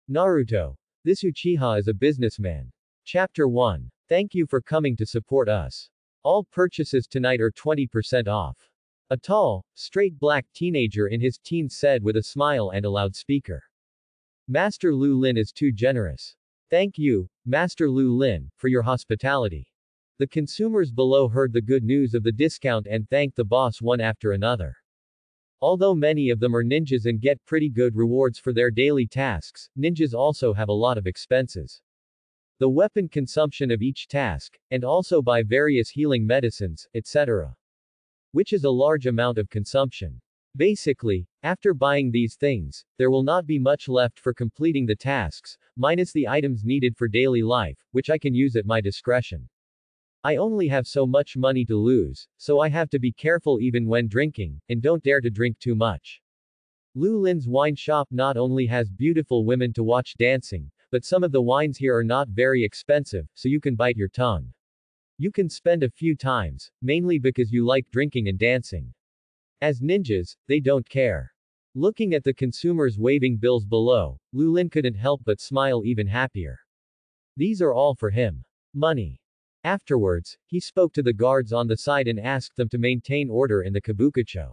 Naruto. This Uchiha is a businessman. Chapter 1. Thank you for coming to support us. All purchases tonight are 20% off. A tall, straight black teenager in his teens said with a smile and a loudspeaker. Master Lu Lin is too generous. Thank you, Master Lu Lin, for your hospitality. The consumers below heard the good news of the discount and thanked the boss one after another. Although many of them are ninjas and get pretty good rewards for their daily tasks, ninjas also have a lot of expenses. The weapon consumption of each task, and also buy various healing medicines, etc. Which is a large amount of consumption. Basically, after buying these things, there will not be much left for completing the tasks, minus the items needed for daily life, which I can use at my discretion. I only have so much money to lose, so I have to be careful even when drinking, and don't dare to drink too much. Lu Lin's wine shop not only has beautiful women to watch dancing, but some of the wines here are not very expensive, so you can bite your tongue. You can spend a few times, mainly because you like drinking and dancing. As ninjas, they don't care. Looking at the consumers waving bills below, Lu Lin couldn't help but smile even happier. These are all for him. Money. Afterwards, he spoke to the guards on the side and asked them to maintain order in the kabukicho.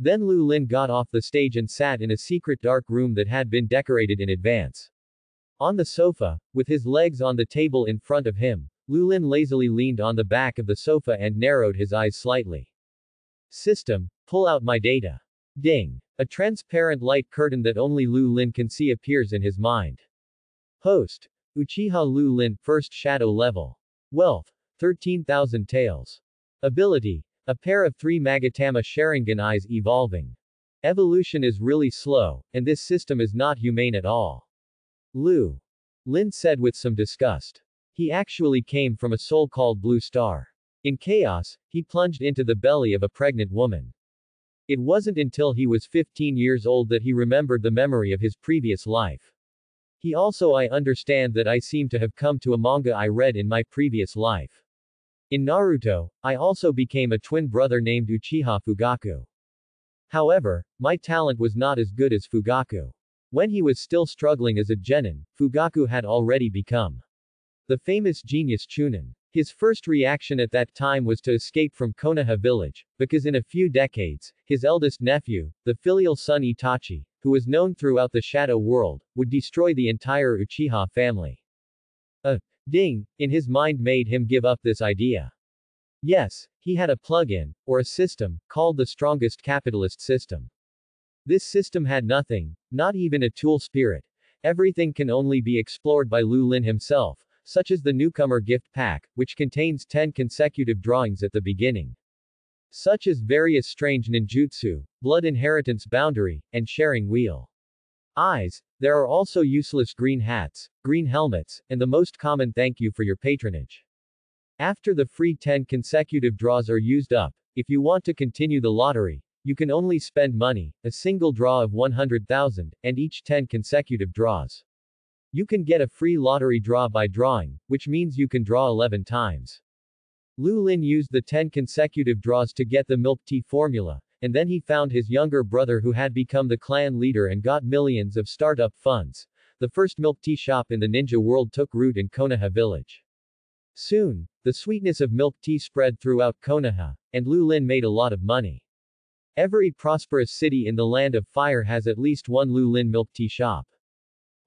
Then Lu Lin got off the stage and sat in a secret dark room that had been decorated in advance. On the sofa, with his legs on the table in front of him, Lu Lin lazily leaned on the back of the sofa and narrowed his eyes slightly. System, pull out my data. Ding. A transparent light curtain that only Lu Lin can see appears in his mind. Host. Uchiha Lu Lin, first shadow level. Wealth. 13,000 taels. Ability. A pair of 3 Magatama Sharingan eyes evolving. Evolution is really slow, and this system is not humane at all. Lu Lin said with some disgust. He actually came from a soul called Blue Star. In chaos, he plunged into the belly of a pregnant woman. It wasn't until he was 15 years old that he remembered the memory of his previous life. He also I understand that I seem to have come to a manga I read in my previous life. In Naruto, I also became a twin brother named Uchiha Fugaku. However, my talent was not as good as Fugaku. When he was still struggling as a genin, Fugaku had already become the famous genius Chunin. His first reaction at that time was to escape from Konoha village, because in a few decades, his eldest nephew, the filial son Itachi, who was known throughout the shadow world, would destroy the entire Uchiha family. A ding in his mind made him give up this idea. Yes, he had a plug-in, or a system, called the strongest capitalist system. This system had nothing, not even a tool spirit. Everything can only be explored by Lu Lin himself, such as the newcomer gift pack, which contains 10 consecutive drawings at the beginning. Such as various strange ninjutsu, blood inheritance boundary, and sharing wheel. Eyes. There are also useless green hats, green helmets, and the most common thank you for your patronage. After the free 10 consecutive draws are used up, if you want to continue the lottery, you can only spend money, a single draw of 100,000, and each 10 consecutive draws. You can get a free lottery draw by drawing, which means you can draw 11 times. Lu Lin used the 10 consecutive draws to get the milk tea formula, and then he found his younger brother who had become the clan leader and got millions of startup funds. The first milk tea shop in the ninja world took root in Konoha village. Soon, the sweetness of milk tea spread throughout Konoha, and Lu Lin made a lot of money. Every prosperous city in the Land of Fire has at least one Lu Lin milk tea shop.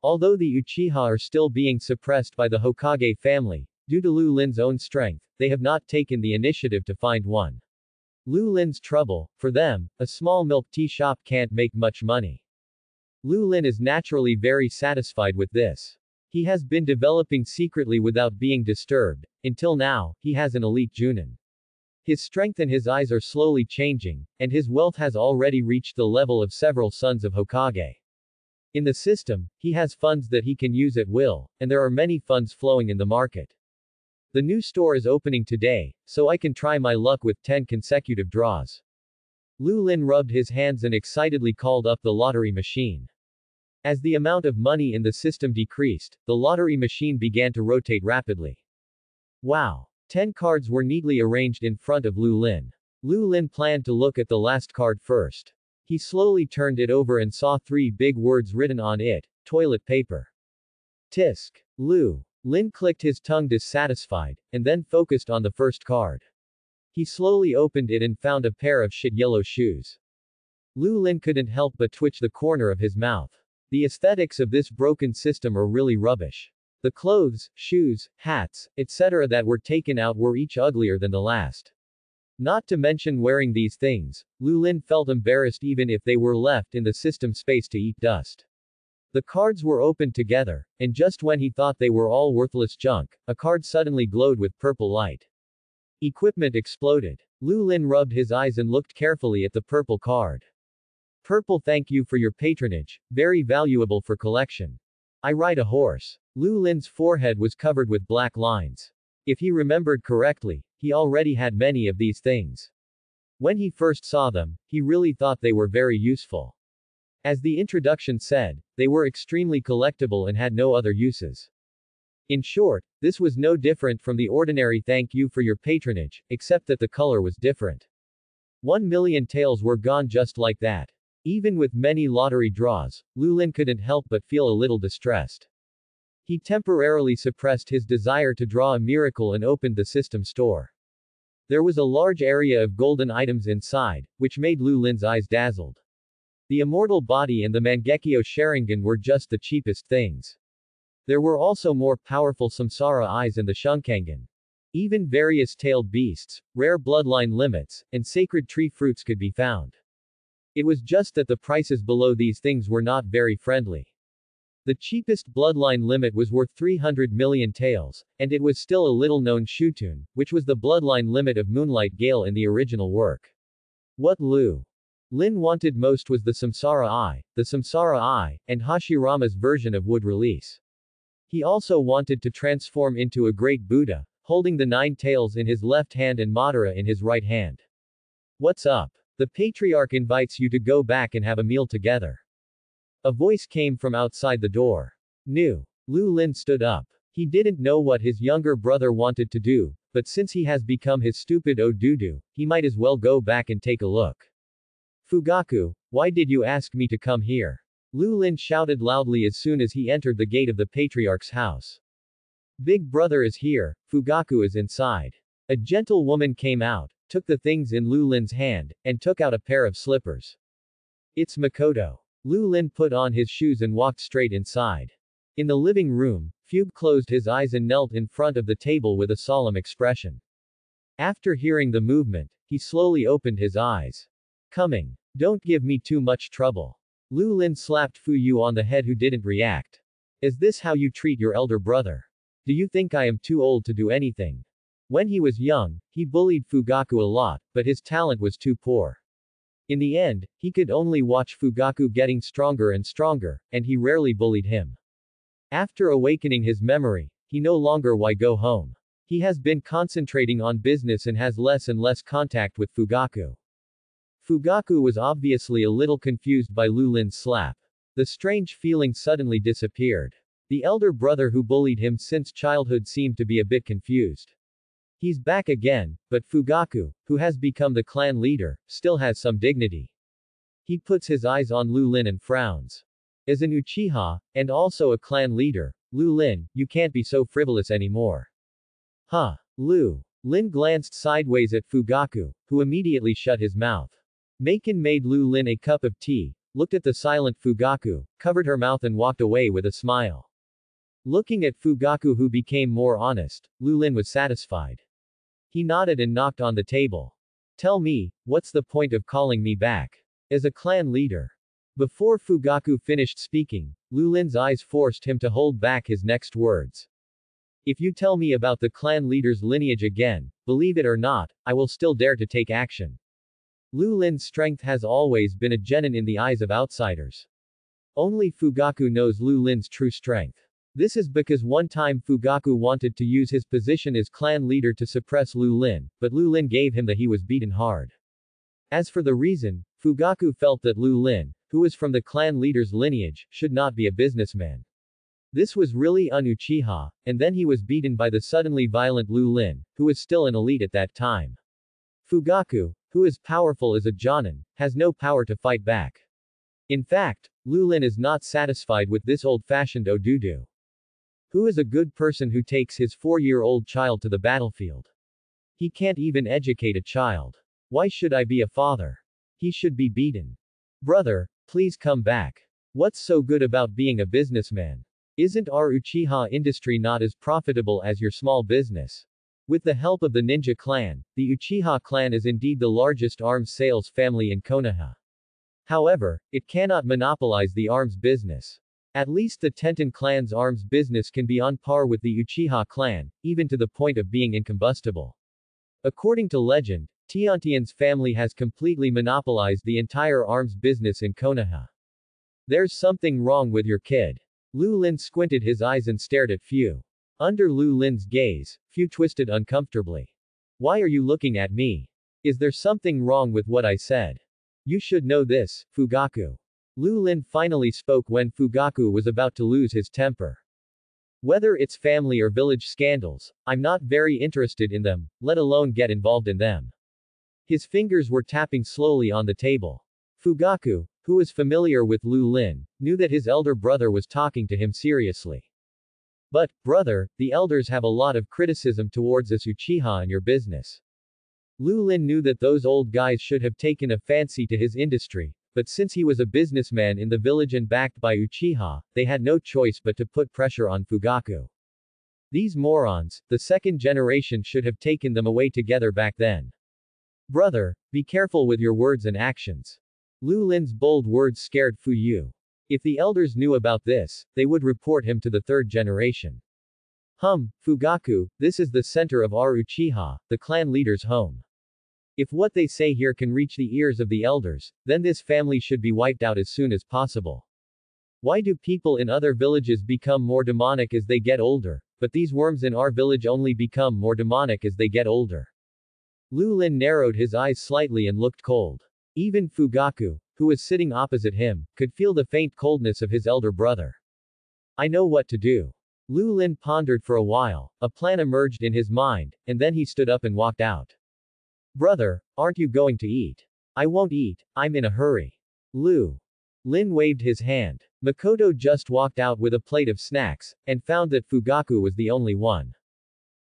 Although the Uchiha are still being suppressed by the Hokage family, due to Lu Lin's own strength, they have not taken the initiative to find one. Lu Lin's trouble, for them, a small milk tea shop can't make much money. Lu Lin is naturally very satisfied with this. He has been developing secretly without being disturbed. Until now, he has an elite Junin. His strength and his eyes are slowly changing, and his wealth has already reached the level of several sons of Hokage. In the system, he has funds that he can use at will, and there are many funds flowing in the market. The new store is opening today, so I can try my luck with 10 consecutive draws. Lu Lin rubbed his hands and excitedly called up the lottery machine. As the amount of money in the system decreased, the lottery machine began to rotate rapidly. Wow! 10 cards were neatly arranged in front of Lu Lin. Lu Lin planned to look at the last card first. He slowly turned it over and saw 3 big words written on it, toilet paper. Tisk. Lu Lin clicked his tongue dissatisfied, and then focused on the first card. He slowly opened it and found a pair of shit yellow shoes. Lu Lin couldn't help but twitch the corner of his mouth. The aesthetics of this broken system are really rubbish. The clothes, shoes, hats, etc. that were taken out were each uglier than the last. Not to mention wearing these things, Lu Lin felt embarrassed even if they were left in the system space to eat dust. The cards were opened together, and just when he thought they were all worthless junk, a card suddenly glowed with purple light. Equipment exploded. Lu Lin rubbed his eyes and looked carefully at the purple card. Purple, thank you for your patronage, very valuable for collection. I ride a horse. Lu Lin's forehead was covered with black lines. If he remembered correctly, he already had many of these things. When he first saw them, he really thought they were very useful. As the introduction said, they were extremely collectible and had no other uses. In short, this was no different from the ordinary thank you for your patronage, except that the color was different. 1,000,000 taels were gone just like that. Even with many lottery draws, Lu Lin couldn't help but feel a little distressed. He temporarily suppressed his desire to draw a miracle and opened the system store. There was a large area of golden items inside, which made Lu Lin's eyes dazzled. The immortal body and the Mangekyo Sharingan were just the cheapest things. There were also more powerful Samsara eyes and the Shunkangan. Even various tailed beasts, rare bloodline limits, and sacred tree fruits could be found. It was just that the prices below these things were not very friendly. The cheapest bloodline limit was worth 300 million taels, and it was still a little-known Shutun, which was the bloodline limit of Moonlight Gale in the original work. What Lu Lin wanted most was the Samsara Eye, and Hashirama's version of would release. He also wanted to transform into a great Buddha, holding the 9 tails in his left hand and Madara in his right hand. What's up? The patriarch invites you to go back and have a meal together. A voice came from outside the door. New. Lu Lin stood up. He didn't know what his younger brother wanted to do, but since he has become his stupid Odudu, he might as well go back and take a look. Fugaku, why did you ask me to come here? Lu Lin shouted loudly as soon as he entered the gate of the patriarch's house. Big brother is here, Fugaku is inside. A gentle woman came out, took the things in Lu Lin's hand, and took out a pair of slippers. It's Makoto. Lu Lin put on his shoes and walked straight inside. In the living room, Fugue closed his eyes and knelt in front of the table with a solemn expression. After hearing the movement, he slowly opened his eyes. Coming. Don't give me too much trouble. Lu Lin slapped Fu Yu on the head, who didn't react. Is this how you treat your elder brother? Do you think I am too old to do anything? When he was young, he bullied Fugaku a lot, but his talent was too poor. In the end, he could only watch Fugaku getting stronger and stronger, and he rarely bullied him. After awakening his memory, he no longer why go home. He has been concentrating on business and has less and less contact with Fugaku. Fugaku was obviously a little confused by Lu Lin's slap. The strange feeling suddenly disappeared. The elder brother who bullied him since childhood seemed to be a bit confused. He's back again, but Fugaku, who has become the clan leader, still has some dignity. He puts his eyes on Lu Lin and frowns. As an Uchiha, and also a clan leader, Lu Lin, you can't be so frivolous anymore. Huh. Lu Lin glanced sideways at Fugaku, who immediately shut his mouth. Maken made Lu Lin a cup of tea, looked at the silent Fugaku, covered her mouth and walked away with a smile. Looking at Fugaku, who became more honest, Lu Lin was satisfied. He nodded and knocked on the table. Tell me, what's the point of calling me back? As a clan leader. Before Fugaku finished speaking, Lu Lin's eyes forced him to hold back his next words. If you tell me about the clan leader's lineage again, believe it or not, I will still dare to take action. Lu Lin's strength has always been a genin in the eyes of outsiders. Only Fugaku knows Lu Lin's true strength. This is because one time Fugaku wanted to use his position as clan leader to suppress Lu Lin, but Lu Lin gave him that he was beaten hard. As for the reason, Fugaku felt that Lu Lin, who was from the clan leader's lineage, should not be a businessman. This was really un-Uchiha, and then he was beaten by the suddenly violent Lu Lin, who was still an elite at that time. Fugaku, who is powerful as a jonin, has no power to fight back. In fact, Lulin is not satisfied with this old-fashioned odudu. Who is a good person who takes his 4-year-old child to the battlefield? He can't even educate a child. Why should I be a father? He should be beaten. Brother, please come back. What's so good about being a businessman? Isn't our Uchiha industry not as profitable as your small business? With the help of the ninja clan, the Uchiha clan is indeed the largest arms sales family in Konoha. However, it cannot monopolize the arms business. At least the Tenten clan's arms business can be on par with the Uchiha clan, even to the point of being incombustible. According to legend, Tiantian's family has completely monopolized the entire arms business in Konoha. There's something wrong with your kid. Lu Lin squinted his eyes and stared at Fu. Under Lu Lin's gaze, Fu twisted uncomfortably. Why are you looking at me? Is there something wrong with what I said? You should know this, Fugaku. Lu Lin finally spoke when Fugaku was about to lose his temper. Whether it's family or village scandals, I'm not very interested in them, let alone get involved in them. His fingers were tapping slowly on the table. Fugaku, who was familiar with Lu Lin, knew that his elder brother was talking to him seriously. But, brother, the elders have a lot of criticism towards us Uchiha and your business. Lu Lin knew that those old guys should have taken a fancy to his industry, but since he was a businessman in the village and backed by Uchiha, they had no choice but to put pressure on Fugaku. These morons, the second generation should have taken them away together back then. Brother, be careful with your words and actions. Lu Lin's bold words scared Fu Yu. If the elders knew about this, they would report him to the third generation. Fugaku, this is the center of our Uchiha, the clan leader's home. If what they say here can reach the ears of the elders, then this family should be wiped out as soon as possible. Why do people in other villages become more demonic as they get older, but these worms in our village only become more demonic as they get older? Lu Lin narrowed his eyes slightly and looked cold. Even Fugaku, who was sitting opposite him, could feel the faint coldness of his elder brother. I know what to do. Lu Lin pondered for a while, a plan emerged in his mind, and then he stood up and walked out. Brother, aren't you going to eat? I won't eat, I'm in a hurry. Lu Lin waved his hand. Makoto just walked out with a plate of snacks, and found that Fugaku was the only one.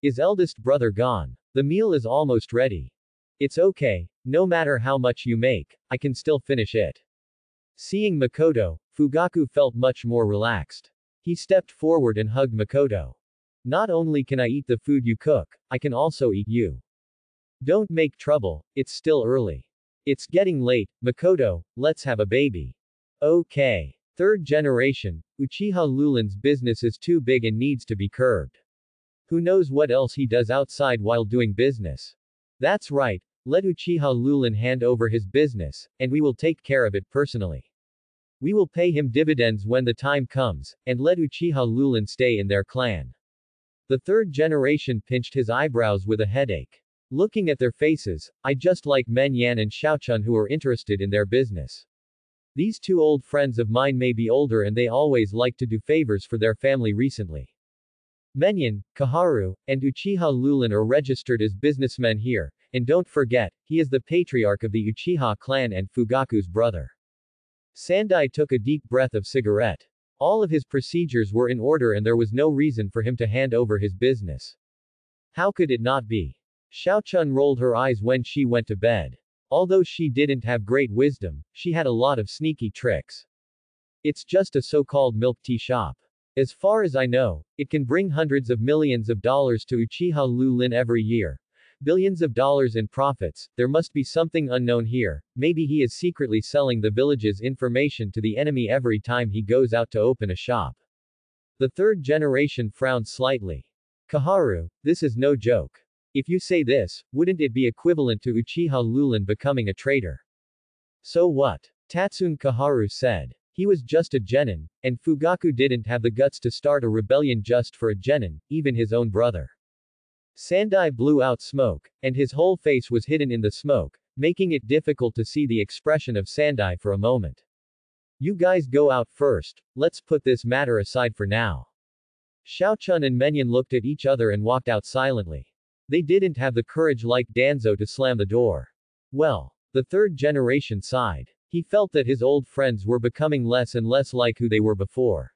Is eldest brother gone? The meal is almost ready. It's okay, no matter how much you make, I can still finish it. Seeing Makoto, Fugaku felt much more relaxed. He stepped forward and hugged Makoto. Not only can I eat the food you cook, I can also eat you. Don't make trouble, it's still early. It's getting late, Makoto, let's have a baby. Okay. Third generation, Uchiha Lulin's business is too big and needs to be curbed. Who knows what else he does outside while doing business? That's right, let Uchiha Lulin hand over his business, and we will take care of it personally. We will pay him dividends when the time comes, and let Uchiha Lulin stay in their clan. The third generation pinched his eyebrows with a headache. Looking at their faces, I just like Men Yan and Xiaochun who are interested in their business. These two old friends of mine may be older and they always like to do favors for their family recently. Menyan, Kaharu, and Uchiha Lulin are registered as businessmen here, and don't forget, he is the patriarch of the Uchiha clan and Fugaku's brother. Sandai took a deep breath of cigarette. All of his procedures were in order and there was no reason for him to hand over his business. How could it not be? Xiaochun rolled her eyes when she went to bed. Although she didn't have great wisdom, she had a lot of sneaky tricks. It's just a so-called milk tea shop. As far as I know, it can bring hundreds of millions of dollars to Uchiha Lulin every year. Billions of dollars in profits, there must be something unknown here, maybe he is secretly selling the village's information to the enemy every time he goes out to open a shop. The third generation frowned slightly. Kaharu, this is no joke. If you say this, wouldn't it be equivalent to Uchiha Lulin becoming a traitor? So what? Tatsune Kaharu said. He was just a genin, and Fugaku didn't have the guts to start a rebellion just for a genin, even his own brother. Sandai blew out smoke, and his whole face was hidden in the smoke, making it difficult to see the expression of Sandai for a moment. You guys go out first, let's put this matter aside for now. Xiaochun and Menyan looked at each other and walked out silently. They didn't have the courage like Danzo to slam the door. Well, the third generation sighed. He felt that his old friends were becoming less and less like who they were before.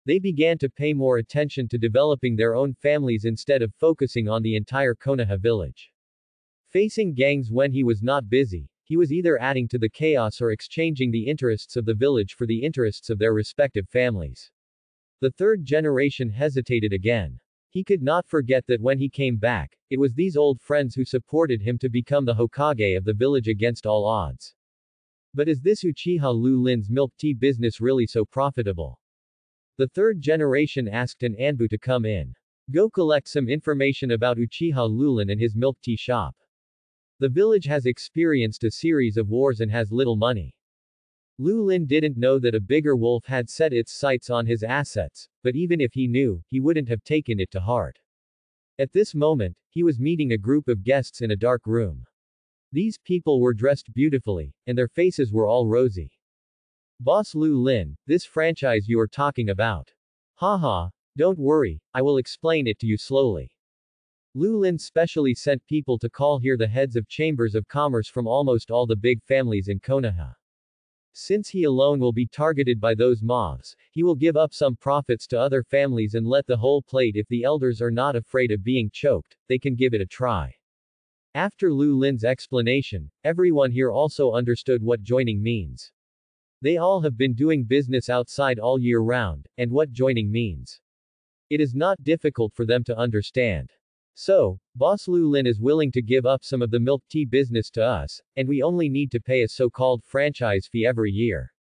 They began to pay more attention to developing their own families instead of focusing on the entire Konoha village. Facing gangs when he was not busy, he was either adding to the chaos or exchanging the interests of the village for the interests of their respective families. The third generation hesitated again. He could not forget that when he came back, it was these old friends who supported him to become the Hokage of the village against all odds. But is this Uchiha Lu Lin's milk tea business really so profitable? The third generation asked an Anbu to come in. Go collect some information about Uchiha Lulin and his milk tea shop. The village has experienced a series of wars and has little money. Lulin didn't know that a bigger wolf had set its sights on his assets, but even if he knew, he wouldn't have taken it to heart. At this moment, he was meeting a group of guests in a dark room. These people were dressed beautifully, and their faces were all rosy. Boss Lu Lin, this franchise you are talking about. Haha, don't worry, I will explain it to you slowly. Lu Lin specially sent people to call here the heads of chambers of commerce from almost all the big families in Konoha. Since he alone will be targeted by those mobs, he will give up some profits to other families and let the whole plate. If the elders are not afraid of being choked, they can give it a try. After Lu Lin's explanation, everyone here also understood what joining means. They all have been doing business outside all year round, and what joining means. It is not difficult for them to understand. So, Boss Lu Lin is willing to give up some of the milk tea business to us, and we only need to pay a so-called franchise fee every year.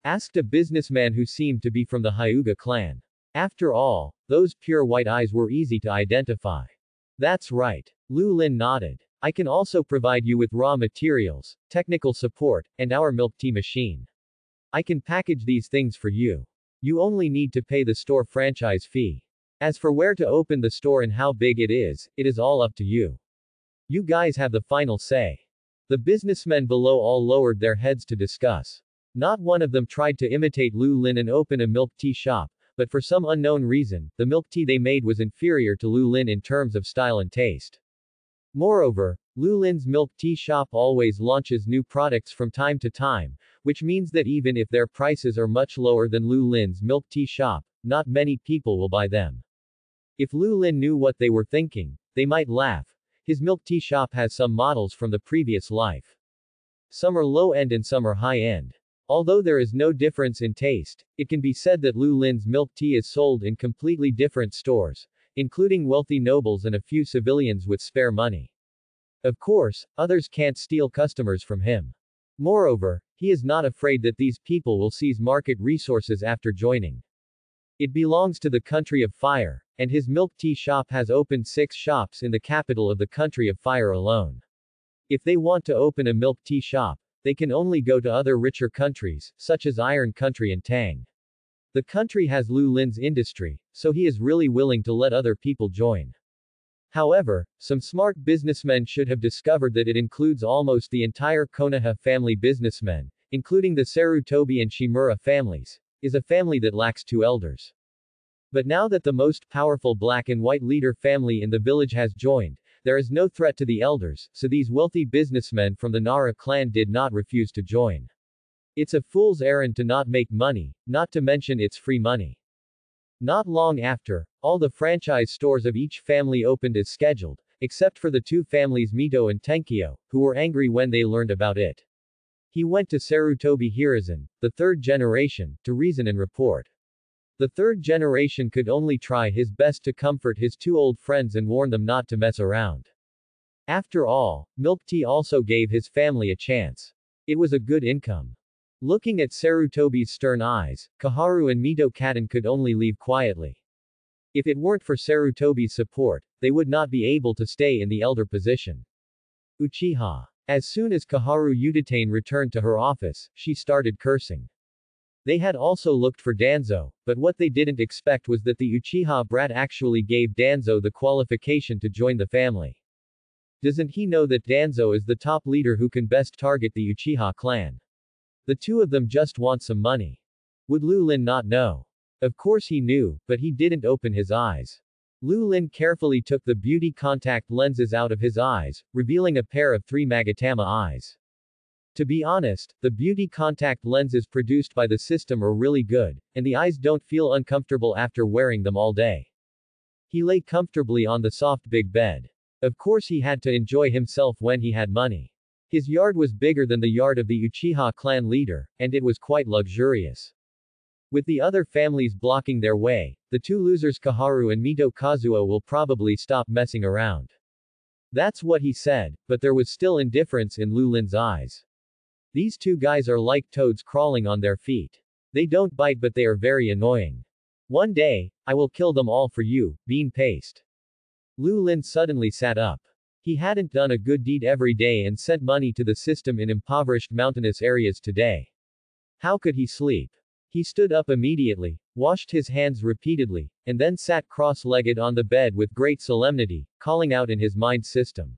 Asked a businessman who seemed to be from the Hyuga clan. After all, those pure white eyes were easy to identify. That's right. Lu Lin nodded. I can also provide you with raw materials, technical support, and our milk tea machine. I can package these things for you. You only need to pay the store franchise fee. As for where to open the store and how big it is all up to you. You guys have the final say. The businessmen below all lowered their heads to discuss. Not one of them tried to imitate Lu Lin and open a milk tea shop, but for some unknown reason, the milk tea they made was inferior to Lu Lin in terms of style and taste. Moreover, Lu Lin's milk tea shop always launches new products from time to time, which means that even if their prices are much lower than Lu Lin's milk tea shop, not many people will buy them. If Lu Lin knew what they were thinking, they might laugh. His milk tea shop has some models from the previous life. Some are low-end and some are high-end. Although there is no difference in taste, it can be said that Lu Lin's milk tea is sold in completely different stores, including wealthy nobles and a few civilians with spare money. Of course, others can't steal customers from him. Moreover, he is not afraid that these people will seize market resources after joining. It belongs to the country of fire, and his milk tea shop has opened 6 shops in the capital of the country of fire alone. If they want to open a milk tea shop, they can only go to other richer countries, such as Iron Country and Tang. The country has Lu Lin's industry, so he is really willing to let other people join. However, some smart businessmen should have discovered that it includes almost the entire Konoha family businessmen, including the Sarutobi and Shimura families, is a family that lacks 2 elders. But now that the most powerful black and white leader family in the village has joined, there is no threat to the elders, so these wealthy businessmen from the Nara clan did not refuse to join. It's a fool's errand to not make money, not to mention it's free money. Not long after, all the franchise stores of each family opened as scheduled, except for the 2 families Mito and Tenkyo, who were angry when they learned about it. He went to Sarutobi Hiruzen, the 3rd generation, to reason and report. The 3rd generation could only try his best to comfort his 2 old friends and warn them not to mess around. After all, milk tea also gave his family a chance. It was a good income. Looking at Sarutobi's stern eyes, Kaharu and Mito Kaden could only leave quietly. If it weren't for Sarutobi's support, they would not be able to stay in the elder position. Uchiha. As soon as Kaharu Udatane returned to her office, she started cursing. They had also looked for Danzo, but what they didn't expect was that the Uchiha brat actually gave Danzo the qualification to join the family. Doesn't he know that Danzo is the top leader who can best target the Uchiha clan? The 2 of them just want some money. Would Lu Lin not know? Of course he knew, but he didn't open his eyes. Lu Lin carefully took the beauty contact lenses out of his eyes, revealing a pair of 3 Magatama eyes. To be honest, the beauty contact lenses produced by the system are really good, and the eyes don't feel uncomfortable after wearing them all day. He lay comfortably on the soft big bed. Of course he had to enjoy himself when he had money. His yard was bigger than the yard of the Uchiha clan leader, and it was quite luxurious. With the other families blocking their way, the two losers Kaharu and Mito Kazuo will probably stop messing around. That's what he said, but there was still indifference in Lu Lin's eyes. These two guys are like toads crawling on their feet. They don't bite but they are very annoying. One day, I will kill them all for you, bean paste. Lu Lin suddenly sat up. He hadn't done a good deed every day and sent money to the system in impoverished mountainous areas today. How could he sleep? He stood up immediately, washed his hands repeatedly, and then sat cross-legged on the bed with great solemnity, calling out in his mind system.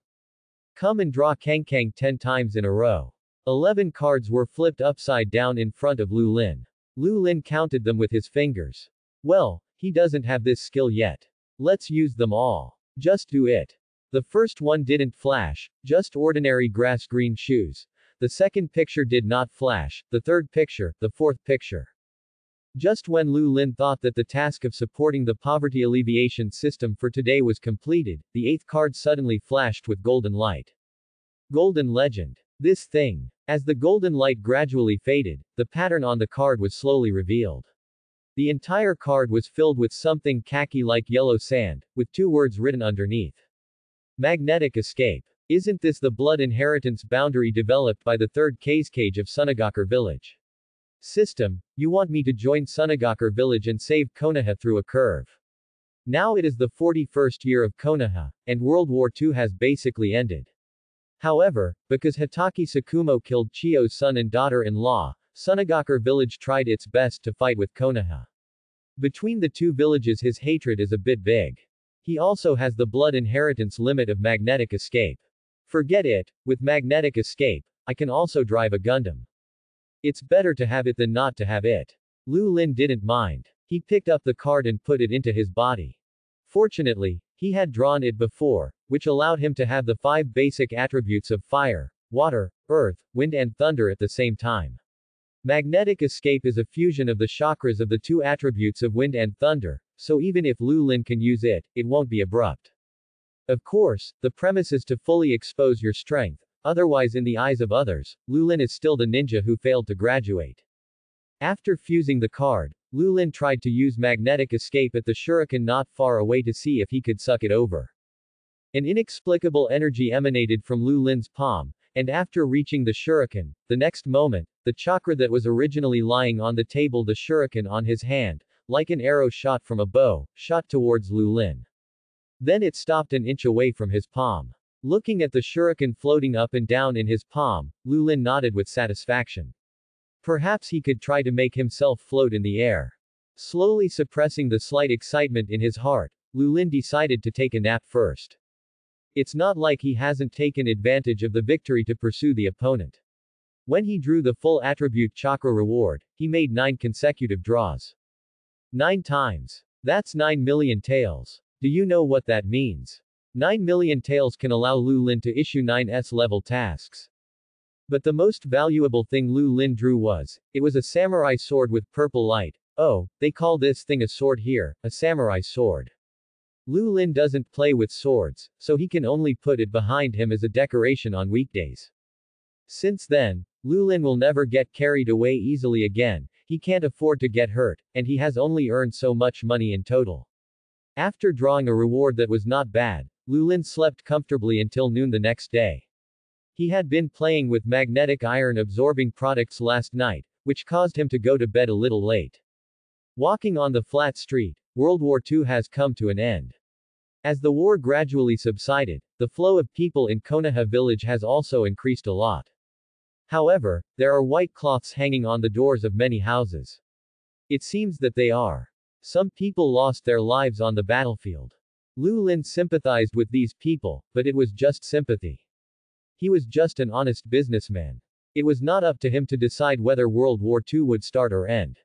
Come and draw Kang 10 times in a row. 11 cards were flipped upside down in front of Lu Lin. Lu Lin counted them with his fingers. Well, he doesn't have this skill yet. Let's use them all. Just do it. The first one didn't flash, just ordinary grass green shoes. The second picture did not flash, the third picture, the fourth picture. Just when Lu Lin thought that the task of supporting the poverty alleviation system for today was completed, the eighth card suddenly flashed with golden light. Golden Legend. This thing. As the golden light gradually faded, the pattern on the card was slowly revealed. The entire card was filled with something khaki-like yellow sand, with two words written underneath. Magnetic Escape. Isn't this the blood inheritance boundary developed by the third cage of Sunagakure village? System, you want me to join Sunagakure village and save Konoha through a curve. Now it is the 41st year of Konoha, and World War II has basically ended. However, because Hitaki Tsukumo killed Chiyo's son and daughter-in-law, Sunagakure village tried its best to fight with Konoha. Between the two villages his hatred is a bit big. He also has the blood inheritance limit of magnetic escape. Forget it, with magnetic escape, I can also drive a Gundam. It's better to have it than not to have it. Lu Lin didn't mind. He picked up the card and put it into his body. Fortunately, he had drawn it before, which allowed him to have the 5 basic attributes of fire, water, earth, wind and thunder at the same time. Magnetic escape is a fusion of the chakras of the two attributes of wind and thunder, so even if Lu Lin can use it, it won't be abrupt. Of course, the premise is to fully expose your strength, otherwise in the eyes of others, Lu Lin is still the ninja who failed to graduate. After fusing the card, Lu Lin tried to use magnetic escape at the shuriken not far away to see if he could suck it over. An inexplicable energy emanated from Lu Lin's palm, and after reaching the shuriken, the next moment, the chakra that was originally lying on the table, the shuriken on his hand, like an arrow shot from a bow, shot towards Lu Lin. Then it stopped an inch away from his palm. Looking at the shuriken floating up and down in his palm, Lu Lin nodded with satisfaction. Perhaps he could try to make himself float in the air. Slowly suppressing the slight excitement in his heart, Lu Lin decided to take a nap first. It's not like he hasn't taken advantage of the victory to pursue the opponent. When he drew the full attribute chakra reward, he made 9 consecutive draws. 9 times. That's 9 million taels. Do you know what that means? 9 million taels can allow Lu Lin to issue 9S level tasks. But the most valuable thing Lu Lin drew was, it was a samurai sword with purple light. Oh, they call this thing a sword here, a samurai sword. Lu Lin doesn't play with swords, so he can only put it behind him as a decoration on weekdays. Since then, Lu Lin will never get carried away easily again, he can't afford to get hurt, and he has only earned so much money in total. After drawing a reward that was not bad, Lu Lin slept comfortably until noon the next day. He had been playing with magnetic iron absorbing products last night, which caused him to go to bed a little late. Walking on the flat street, World War II has come to an end. As the war gradually subsided, the flow of people in Konoha village has also increased a lot. However, there are white cloths hanging on the doors of many houses. It seems that they are. Some people lost their lives on the battlefield. Lu Lin sympathized with these people, but it was just sympathy. He was just an honest businessman. It was not up to him to decide whether World War II would start or end.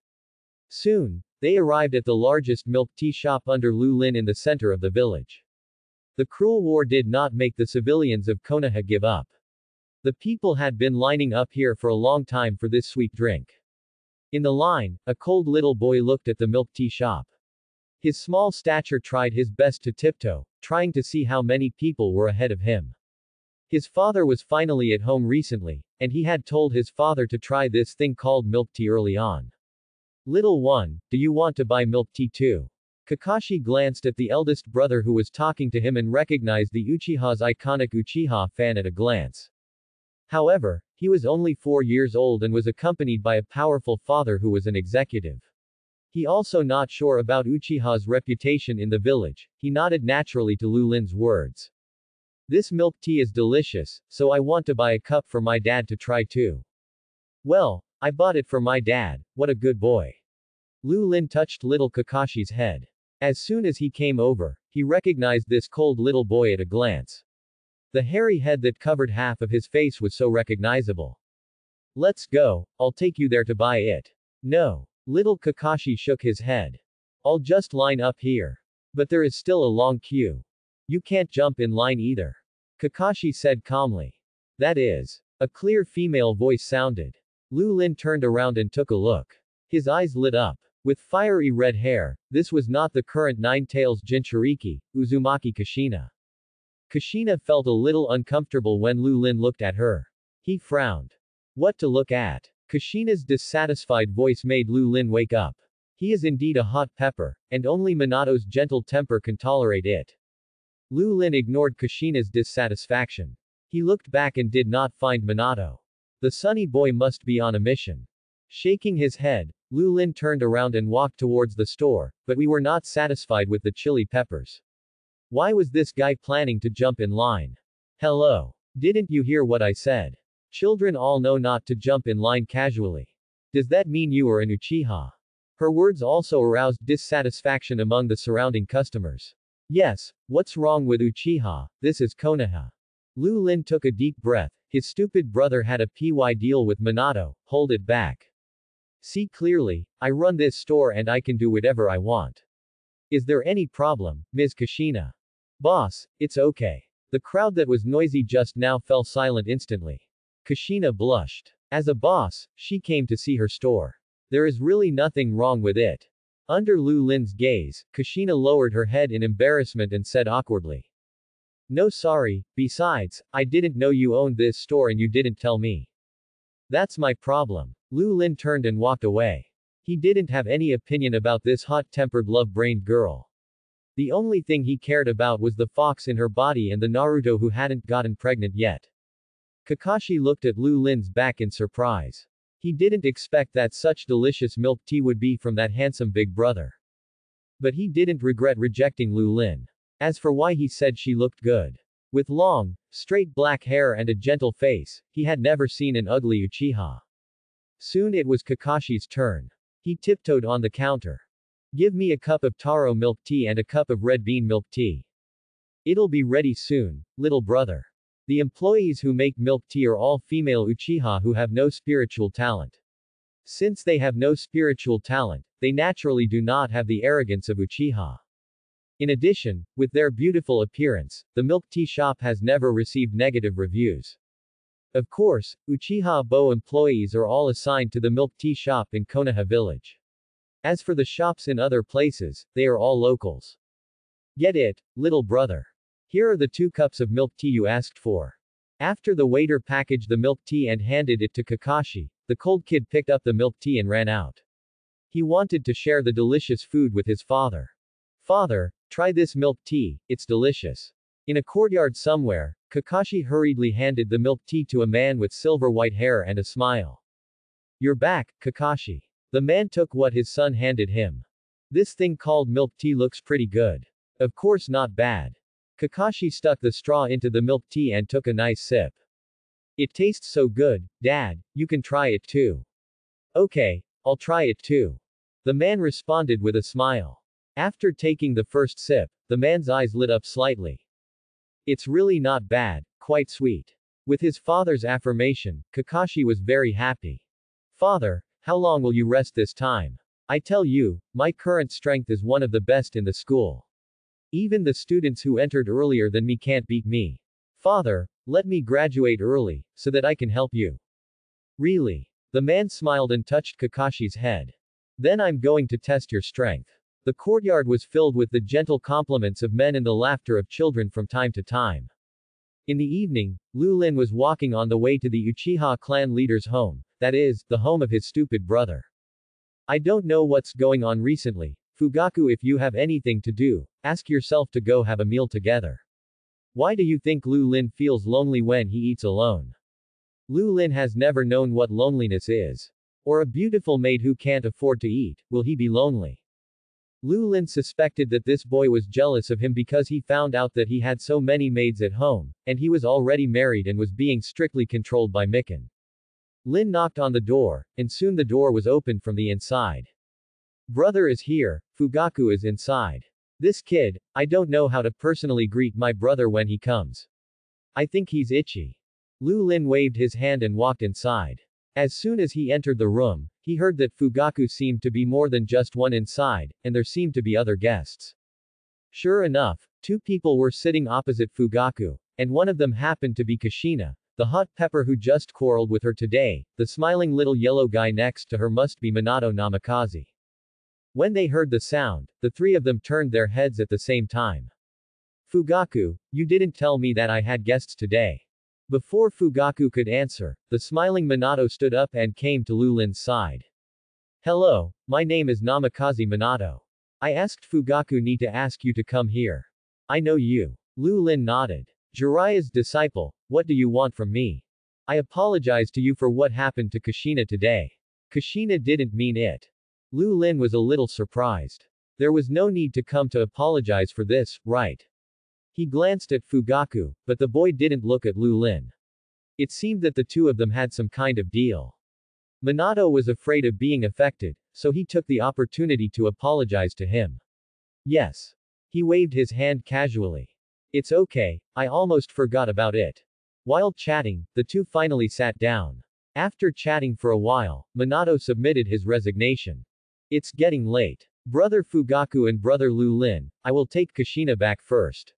Soon, they arrived at the largest milk tea shop under Lu Lin in the center of the village. The cruel war did not make the civilians of Konoha give up. The people had been lining up here for a long time for this sweet drink. In the line, a cold little boy looked at the milk tea shop. His small stature tried his best to tiptoe, trying to see how many people were ahead of him. His father was finally at home recently, and he had told his father to try this thing called milk tea early on. Little one, do you want to buy milk tea too? Kakashi glanced at the eldest brother who was talking to him and recognized the Uchiha's iconic Uchiha fan at a glance. However, he was only 4 years old and was accompanied by a powerful father who was an executive. He also not sure about Uchiha's reputation in the village. He nodded naturally to Lu Lin's words. This milk tea is delicious, so I want to buy a cup for my dad to try too. Well, I bought it for my dad, what a good boy. Lu Lin touched little Kakashi's head. As soon as he came over, he recognized this cold little boy at a glance. The hairy head that covered half of his face was so recognizable. Let's go, I'll take you there to buy it. No. Little Kakashi shook his head. I'll just line up here. But there is still a long queue. You can't jump in line either. Kakashi said calmly. That is. A clear female voice sounded. Lu Lin turned around and took a look. His eyes lit up. With fiery red hair, this was not the current Nine-Tails Jinchuriki, Uzumaki Kushina. Kushina felt a little uncomfortable when Lu Lin looked at her. He frowned. What to look at? Kushina's dissatisfied voice made Lu Lin wake up. He is indeed a hot pepper, and only Minato's gentle temper can tolerate it. Lu Lin ignored Kushina's dissatisfaction. He looked back and did not find Minato. The sunny boy must be on a mission. Shaking his head, Lu Lin turned around and walked towards the store, but we were not satisfied with the chili peppers. Why was this guy planning to jump in line? Hello. Didn't you hear what I said? Children all know not to jump in line casually. Does that mean you are an Uchiha? Her words also aroused dissatisfaction among the surrounding customers. Yes, what's wrong with Uchiha? This is Konoha. Lu Lin took a deep breath. His stupid brother had a PY deal with Minato, hold it back. See clearly, I run this store and I can do whatever I want. Is there any problem, Ms. Kushina? Boss, it's okay. The crowd that was noisy just now fell silent instantly. Kushina blushed. As a boss, she came to see her store. There is really nothing wrong with it. Under Lu Lin's gaze, Kushina lowered her head in embarrassment and said awkwardly. No sorry, besides, I didn't know you owned this store and you didn't tell me. That's my problem. Lu Lin turned and walked away. He didn't have any opinion about this hot-tempered love-brained girl. The only thing he cared about was the fox in her body and the Naruto who hadn't gotten pregnant yet. Kakashi looked at Lu Lin's back in surprise. He didn't expect that such delicious milk tea would be from that handsome big brother. But he didn't regret rejecting Lu Lin. As for why he said she looked good. With long, straight black hair and a gentle face, he had never seen an ugly Uchiha. Soon it was Kakashi's turn. He tiptoed on the counter. Give me a cup of taro milk tea and a cup of red bean milk tea. It'll be ready soon, little brother. The employees who make milk tea are all female Uchiha who have no spiritual talent. Since they have no spiritual talent, they naturally do not have the arrogance of Uchiha. In addition, with their beautiful appearance, the milk tea shop has never received negative reviews. Of course, Uchiha Bo employees are all assigned to the milk tea shop in Konoha village. As for the shops in other places, they are all locals. Get it, little brother. Here are the 2 cups of milk tea you asked for. After the waiter packaged the milk tea and handed it to Kakashi, the cold kid picked up the milk tea and ran out. He wanted to share the delicious food with his father. Father, try this milk tea, it's delicious. In a courtyard somewhere, Kakashi hurriedly handed the milk tea to a man with silver white hair and a smile. You're back, Kakashi. The man took what his son handed him. This thing called milk tea looks pretty good. Of course not bad. Kakashi stuck the straw into the milk tea and took a nice sip. It tastes so good, Dad, you can try it too. Okay, I'll try it too. The man responded with a smile. After taking the first sip, the man's eyes lit up slightly. It's really not bad, quite sweet. With his father's affirmation, Kakashi was very happy. Father, how long will you rest this time? I tell you, my current strength is one of the best in the school. Even the students who entered earlier than me can't beat me. Father, Let me graduate early, so that I can help you. Really? The man smiled and touched Kakashi's head. Then I'm going to test your strength. The courtyard was filled with the gentle compliments of men and the laughter of children from time to time. In the evening, Lu Lin was walking on the way to the Uchiha clan leader's home, that is, the home of his stupid brother. I don't know what's going on recently, Fugaku. If you have anything to do, ask yourself to go have a meal together. Why do you think Lu Lin feels lonely when he eats alone? Lu Lin has never known what loneliness is. Or a beautiful maid who can't afford to eat, will he be lonely? Lu Lin suspected that this boy was jealous of him because he found out that he had so many maids at home, and he was already married and was being strictly controlled by Mikan. Lin knocked on the door, and soon the door was opened from the inside. Brother is here, Fugaku is inside. This kid, I don't know how to personally greet my brother when he comes. I think he's itchy. Lu Lin waved his hand and walked inside. As soon as he entered the room, he heard that Fugaku seemed to be more than just one inside, and there seemed to be other guests. Sure enough, two people were sitting opposite Fugaku, and one of them happened to be Kushina, the hot pepper who just quarreled with her today. The smiling little yellow guy next to her must be Minato Namikaze. When they heard the sound, the three of them turned their heads at the same time. Fugaku, you didn't tell me that I had guests today. Before Fugaku could answer, the smiling Minato stood up and came to Lu Lin's side. Hello, my name is Namikaze Minato. I asked Fugaku need to ask you to come here. I know you. Lu Lin nodded. Jiraiya's disciple, what do you want from me? I apologize to you for what happened to Kushina today. Kushina didn't mean it. Lu Lin was a little surprised. There was no need to come to apologize for this, right? He glanced at Fugaku, but the boy didn't look at Lu Lin. It seemed that the two of them had some kind of deal. Minato was afraid of being affected, so he took the opportunity to apologize to him. Yes. He waved his hand casually. It's okay, I almost forgot about it. While chatting, the two finally sat down. After chatting for a while, Minato submitted his resignation. It's getting late. Brother Fugaku and brother Lu Lin, I will take Kushina back first.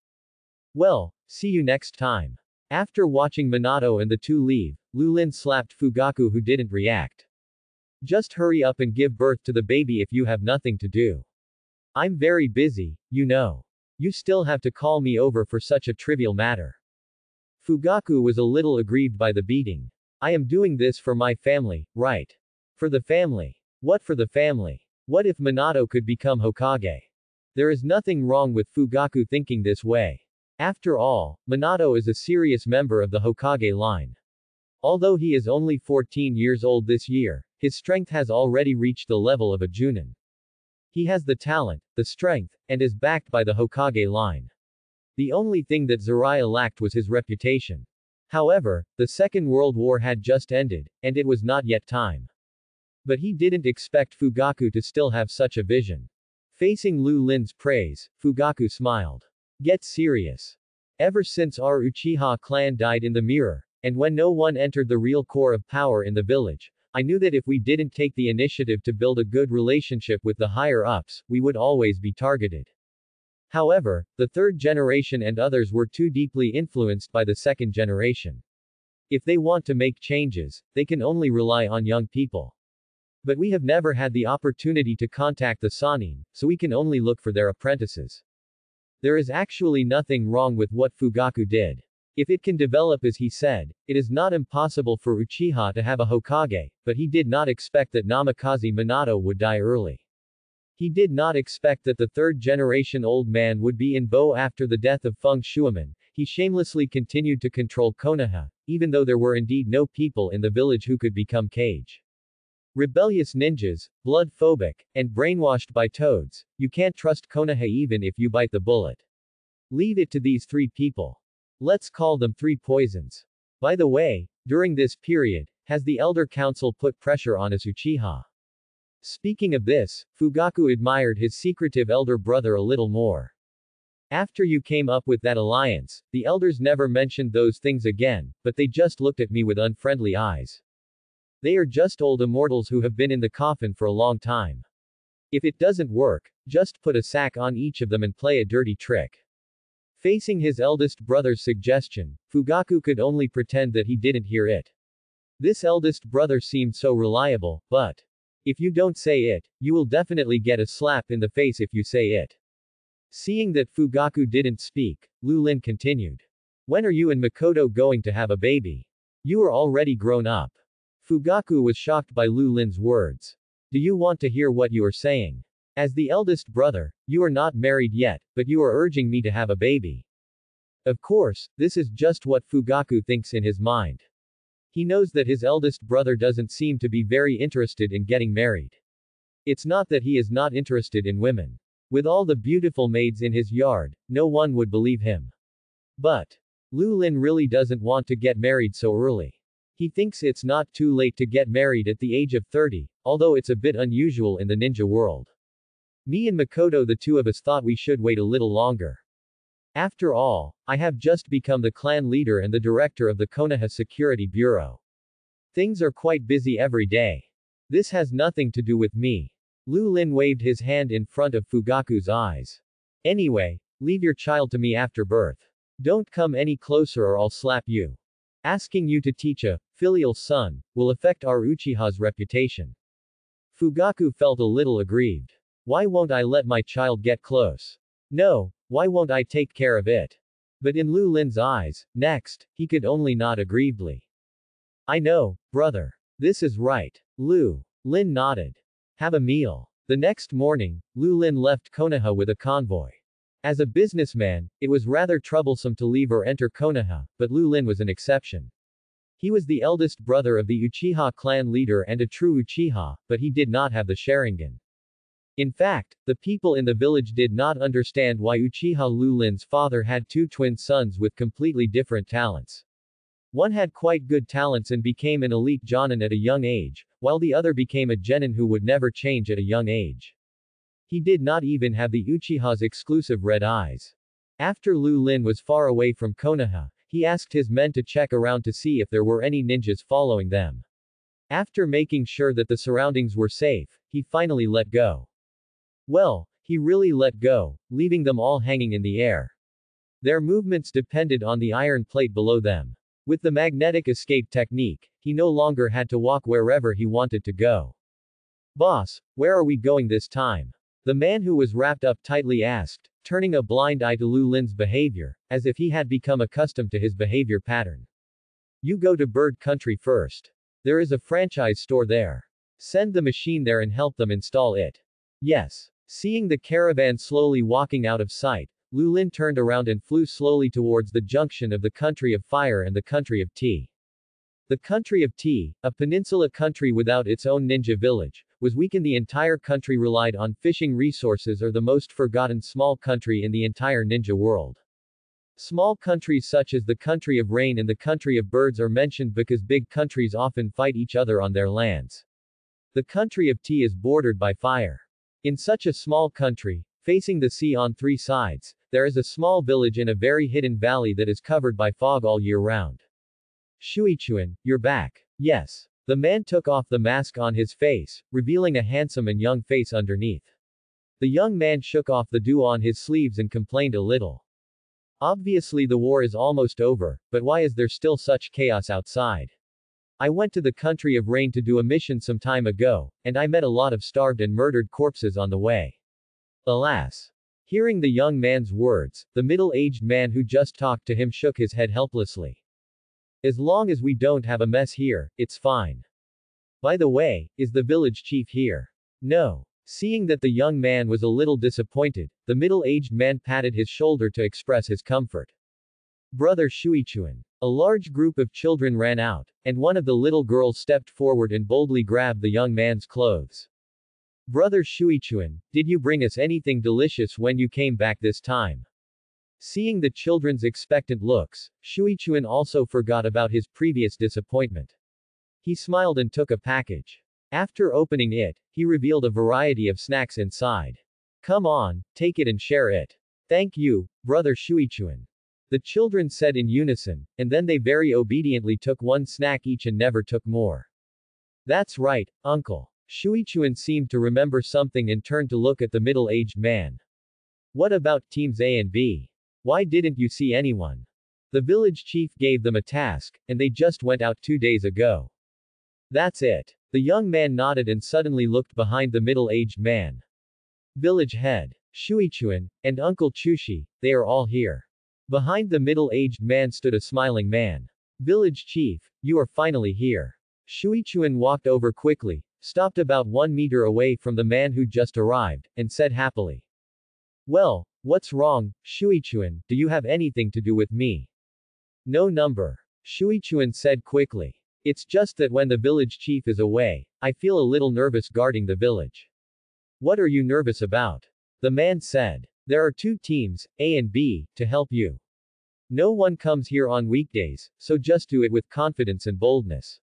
Well, see you next time. After watching Minato and the two leave, Lu Lin slapped Fugaku who didn't react. Just hurry up and give birth to the baby if you have nothing to do. I'm very busy, you know. You still have to call me over for such a trivial matter. Fugaku was a little aggrieved by the beating. I am doing this for my family, right? For the family. What for the family? What if Minato could become Hokage? There is nothing wrong with Fugaku thinking this way. After all, Minato is a serious member of the Hokage line. Although he is only 14 years old this year, his strength has already reached the level of a Junin. He has the talent, the strength, and is backed by the Hokage line. The only thing that Jiraiya lacked was his reputation. However, the Second World War had just ended, and it was not yet time. But he didn't expect Fugaku to still have such a vision. Facing Lu Lin's praise, Fugaku smiled. Get serious. Ever since our Uchiha clan died in the mirror, and when no one entered the real core of power in the village, I knew that if we didn't take the initiative to build a good relationship with the higher-ups, we would always be targeted. However, the third generation and others were too deeply influenced by the second generation. If they want to make changes, they can only rely on young people. But we have never had the opportunity to contact the Sanin, so we can only look for their apprentices. There is actually nothing wrong with what Fugaku did. If it can develop as he said, it is not impossible for Uchiha to have a Hokage, but he did not expect that Namikaze Minato would die early. He did not expect that the third-generation old man would be in Bo after the death of Feng Shuaman. He shamelessly continued to control Konoha, even though there were indeed no people in the village who could become Kage. Rebellious ninjas, blood-phobic, and brainwashed by toads, you can't trust Konoha even if you bite the bullet. Leave it to these three people. Let's call them three poisons. By the way, during this period, has the Elder Council put pressure on us Uchiha? Speaking of this, Fugaku admired his secretive elder brother a little more. After you came up with that alliance, the elders never mentioned those things again, but they just looked at me with unfriendly eyes. They are just old immortals who have been in the coffin for a long time. If it doesn't work, just put a sack on each of them and play a dirty trick. Facing his eldest brother's suggestion, Fugaku could only pretend that he didn't hear it. This eldest brother seemed so reliable, but if you don't say it, you will definitely get a slap in the face if you say it. Seeing that Fugaku didn't speak, Lu Lin continued. When are you and Makoto going to have a baby? You are already grown up. Fugaku was shocked by Lu Lin's words. Do you want to hear what you are saying? As the eldest brother, you are not married yet, but you are urging me to have a baby. Of course, this is just what Fugaku thinks in his mind. He knows that his eldest brother doesn't seem to be very interested in getting married. It's not that he is not interested in women. With all the beautiful maids in his yard, no one would believe him. But Lu Lin really doesn't want to get married so early. He thinks it's not too late to get married at the age of 30, although it's a bit unusual in the ninja world. Me and Makoto, the two of us, thought we should wait a little longer. After all, I have just become the clan leader and the director of the Konoha Security Bureau. Things are quite busy every day. This has nothing to do with me. Lu Lin waved his hand in front of Fugaku's eyes. Anyway, leave your child to me after birth. Don't come any closer or I'll slap you. Asking you to teach a filial son will affect our Uchiha's reputation. Fugaku felt a little aggrieved. Why won't I let my child get close? No, why won't I take care of it? But in Lu Lin's eyes, next, he could only nod aggrievedly. I know, brother. This is right. Lu Lin nodded. Have a meal. The next morning, Lu Lin left Konoha with a convoy. As a businessman, it was rather troublesome to leave or enter Konoha, but Lu Lin was an exception. He was the eldest brother of the Uchiha clan leader and a true Uchiha, but he did not have the Sharingan. In fact, the people in the village did not understand why Uchiha Lu Lin's father had two twin sons with completely different talents. One had quite good talents and became an elite jonin at a young age, while the other became a genin who would never change at a young age. He did not even have the Uchiha's exclusive red eyes. After Lu Lin was far away from Konoha, he asked his men to check around to see if there were any ninjas following them. After making sure that the surroundings were safe, he finally let go. Well, he really let go, leaving them all hanging in the air. Their movements depended on the iron plate below them. With the magnetic escape technique, he no longer had to walk wherever he wanted to go. Boss, where are we going this time? The man who was wrapped up tightly asked, turning a blind eye to Lu Lin's behavior, as if he had become accustomed to his behavior pattern. You go to Bird Country first. There is a franchise store there. Send the machine there and help them install it. Yes. Seeing the caravan slowly walking out of sight, Lu Lin turned around and flew slowly towards the junction of the country of fire and the country of tea. The country of tea, a peninsula country without its own ninja village, was weak and the entire country relied on fishing resources or the most forgotten small country in the entire ninja world. Small countries such as the country of rain and the country of birds are mentioned because big countries often fight each other on their lands. The country of tea is bordered by fire. In such a small country, facing the sea on three sides, there is a small village in a very hidden valley that is covered by fog all year round. Shuichuan, you're back. Yes. The man took off the mask on his face, revealing a handsome and young face underneath. The young man shook off the dew on his sleeves and complained a little. Obviously the war is almost over, but why is there still such chaos outside? I went to the country of rain to do a mission some time ago, and I met a lot of starved and murdered corpses on the way. Alas. Hearing the young man's words, the middle-aged man who just talked to him shook his head helplessly. As long as we don't have a mess here, it's fine. By the way, is the village chief here? No. Seeing that the young man was a little disappointed, the middle-aged man patted his shoulder to express his comfort. Brother Shuichuan. A large group of children ran out, and one of the little girls stepped forward and boldly grabbed the young man's clothes. Brother Shuichuan, did you bring us anything delicious when you came back this time? Seeing the children's expectant looks, Shuichuan also forgot about his previous disappointment. He smiled and took a package. After opening it, he revealed a variety of snacks inside. Come on, take it and share it. Thank you, Brother Shuichuan. The children said in unison, and then they very obediently took one snack each and never took more. That's right, uncle. Shuichuan seemed to remember something and turned to look at the middle-aged man. What about teams A and B? Why didn't you see anyone? The village chief gave them a task, and they just went out 2 days ago. That's it. The young man nodded and suddenly looked behind the middle-aged man. Village head, Shuichuan, and Uncle Chushi, they are all here. Behind the middle-aged man stood a smiling man. Village chief, you are finally here. Shuichuan walked over quickly, stopped about 1 meter away from the man who just arrived, and said happily. Well, what's wrong, Shuichuan, do you have anything to do with me? No number. Shuichuan said quickly. It's just that when the village chief is away, I feel a little nervous guarding the village. What are you nervous about? The man said. There are 2 teams, A and B, to help you. No one comes here on weekdays, so just do it with confidence and boldness.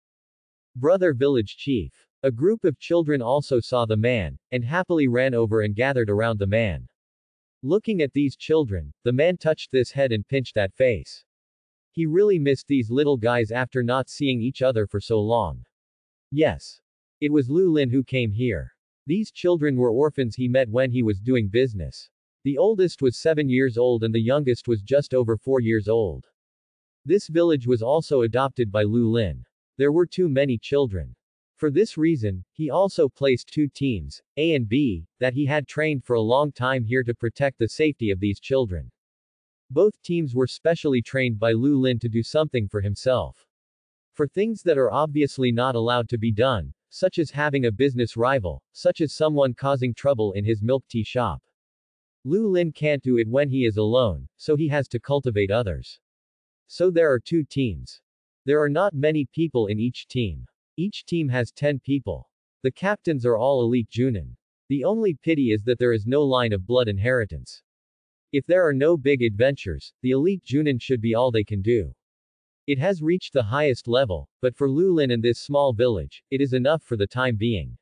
Brother village chief. A group of children also saw the man, and happily ran over and gathered around the man. Looking at these children, the man touched this head and pinched that face. He really missed these little guys after not seeing each other for so long. Yes. It was Lu Lin who came here. These children were orphans he met when he was doing business. The oldest was 7 years old and the youngest was just over 4 years old. This village was also adopted by Lu Lin. There were too many children. For this reason, he also placed 2 teams, A and B, that he had trained for a long time here to protect the safety of these children. Both teams were specially trained by Lu Lin to do something for himself. For things that are obviously not allowed to be done, such as having a business rival, such as someone causing trouble in his milk tea shop. Lu Lin can't do it when he is alone, so he has to cultivate others. So there are 2 teams. There are not many people in each team. Each team has 10 people. The captains are all elite Junin. The only pity is that there is no line of blood inheritance. If there are no big adventures, the elite Junin should be all they can do. It has reached the highest level, but for Lu Lin and this small village, it is enough for the time being.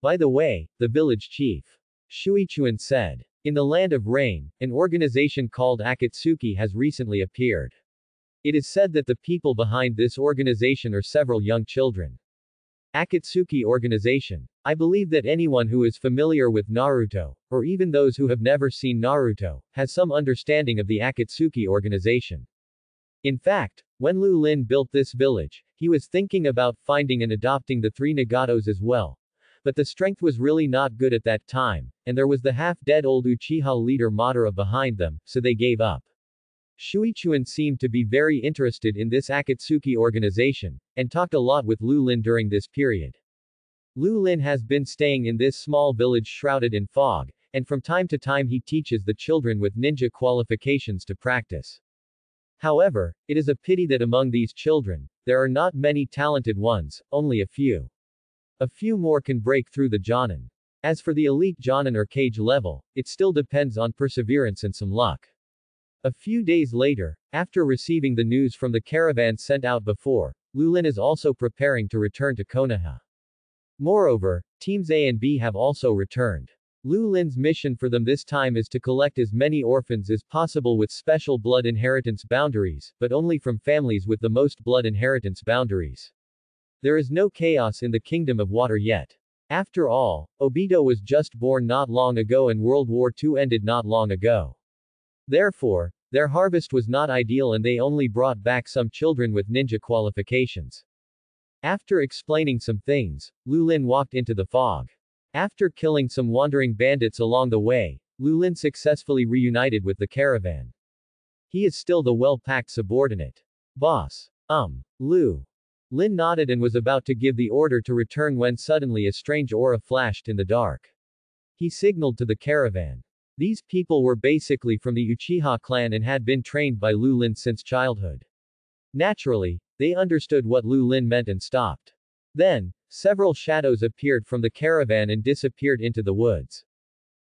By the way, the village chief. Shuichuan said. In the land of rain, an organization called Akatsuki has recently appeared. It is said that the people behind this organization are several young children. Akatsuki organization. I believe that anyone who is familiar with Naruto, or even those who have never seen Naruto, has some understanding of the Akatsuki organization. In fact, when Lu Lin built this village, he was thinking about finding and adopting the 3 Nagatos as well. But the strength was really not good at that time, and there was the half-dead old Uchiha leader Madara behind them, so they gave up. Shuichuan seemed to be very interested in this Akatsuki organization, and talked a lot with Lu Lin during this period. Lu Lin has been staying in this small village shrouded in fog, and from time to time he teaches the children with ninja qualifications to practice. However, it is a pity that among these children, there are not many talented ones, only a few. A few more can break through the Jonin. As for the elite Jonin or Kage level, it still depends on perseverance and some luck. A few days later, after receiving the news from the caravan sent out before, Lu Lin is also preparing to return to Konoha. Moreover, teams A and B have also returned. Lu Lin's mission for them this time is to collect as many orphans as possible with special blood inheritance boundaries, but only from families with the most blood inheritance boundaries. There is no chaos in the Kingdom of Water yet. After all, Obito was just born not long ago and World War II ended not long ago. Therefore, their harvest was not ideal and they only brought back some children with ninja qualifications. After explaining some things, Lu Lin walked into the fog. After killing some wandering bandits along the way, Lu Lin successfully reunited with the caravan. He is still the well-packed subordinate. Boss. Lu Lin nodded and was about to give the order to return when suddenly a strange aura flashed in the dark. He signaled to the caravan. These people were basically from the Uchiha clan and had been trained by Lu Lin since childhood. Naturally, they understood what Lu Lin meant and stopped. Then, several shadows appeared from the caravan and disappeared into the woods.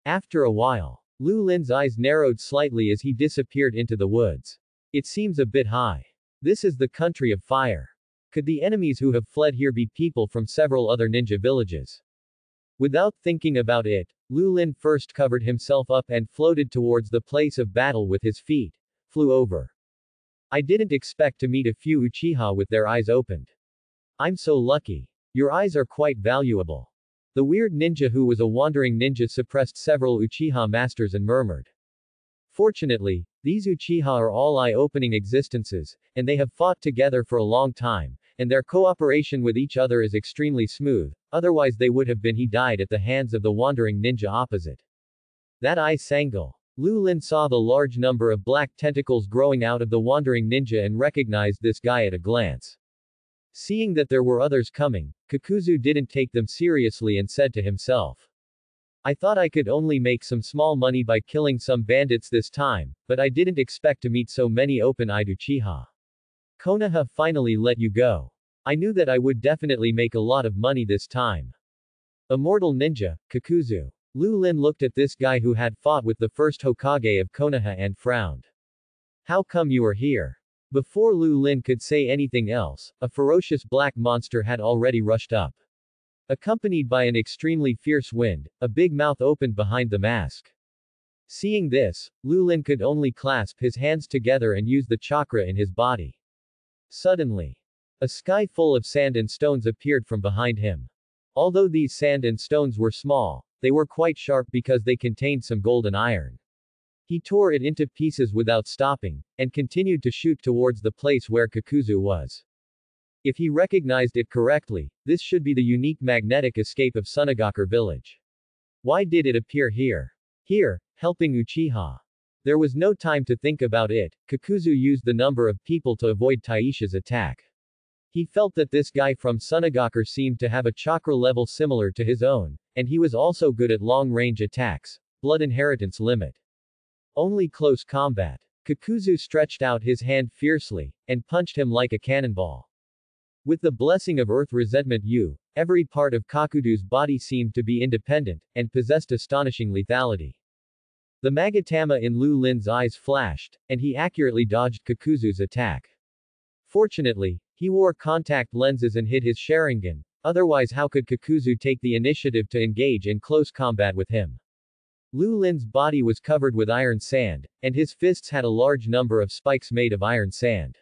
After a while, Lu Lin's eyes narrowed slightly as he disappeared into the woods. It seems a bit high. This is the country of fire. Could the enemies who have fled here be people from several other ninja villages? Without thinking about it, Lu Lin first covered himself up and floated towards the place of battle with his feet. Flew over. I didn't expect to meet a few Uchiha with their eyes opened. I'm so lucky. Your eyes are quite valuable. The weird ninja who was a wandering ninja suppressed several Uchiha masters and murmured. Fortunately, These Uchiha are all eye-opening existences, and they have fought together for a long time, and their cooperation with each other is extremely smooth, otherwise they would have been he died at the hands of the wandering ninja opposite. That eye Sangul. Lu Lin saw the large number of black tentacles growing out of the wandering ninja and recognized this guy at a glance. Seeing that there were others coming, Kakuzu didn't take them seriously and said to himself, I thought I could only make some small money by killing some bandits this time, but I didn't expect to meet so many open-eyed Uchiha. Konoha finally let you go. I knew that I would definitely make a lot of money this time. Immortal Ninja, Kakuzu. Lu Lin looked at this guy who had fought with the first Hokage of Konoha and frowned. How come you are here? Before Lu Lin could say anything else, a ferocious black monster had already rushed up. Accompanied by an extremely fierce wind, a big mouth opened behind the mask. Seeing this, Lu Lin could only clasp his hands together and use the chakra in his body. Suddenly, a sky full of sand and stones appeared from behind him. Although these sand and stones were small, they were quite sharp because they contained some golden iron. He tore it into pieces without stopping, and continued to shoot towards the place where Kakuzu was. If he recognized it correctly, this should be the unique magnetic escape of Sunagakur village. Why did it appear here? Here, helping Uchiha. There was no time to think about it, Kakuzu used the number of people to avoid Taisha's attack. He felt that this guy from Sunagakur seemed to have a chakra level similar to his own, and he was also good at long-range attacks, blood inheritance limit. Only close combat. Kakuzu stretched out his hand fiercely, and punched him like a cannonball. With the blessing of Earth Resentment U, every part of Kakudu's body seemed to be independent, and possessed astonishing lethality. The Magatama in Lu Lin's eyes flashed, and he accurately dodged Kakuzu's attack. Fortunately, he wore contact lenses and hid his Sharingan, otherwise how could Kakuzu take the initiative to engage in close combat with him? Lu Lin's body was covered with iron sand, and his fists had a large number of spikes made of iron sand.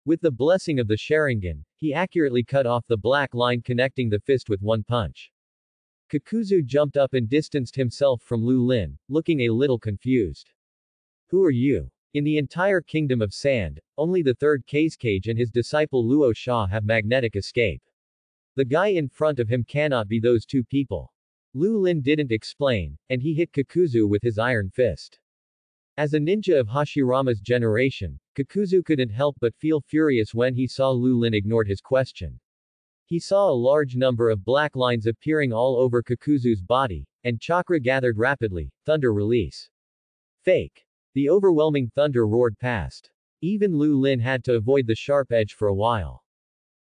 With the blessing of the Sharingan, he accurately cut off the black line connecting the fist with one punch. Kakuzu jumped up and distanced himself from Lu Lin, looking a little confused. Who are you? In the entire kingdom of sand, only the third Kazekage and his disciple Luo Sha have magnetic escape. The guy in front of him cannot be those two people. Lu Lin didn't explain, and he hit Kakuzu with his iron fist. As a ninja of Hashirama's generation, Kakuzu couldn't help but feel furious when he saw Lu Lin ignored his question. He saw a large number of black lines appearing all over Kakuzu's body, and chakra gathered rapidly, thunder release. Fake. The overwhelming thunder roared past. Even Lu Lin had to avoid the sharp edge for a while.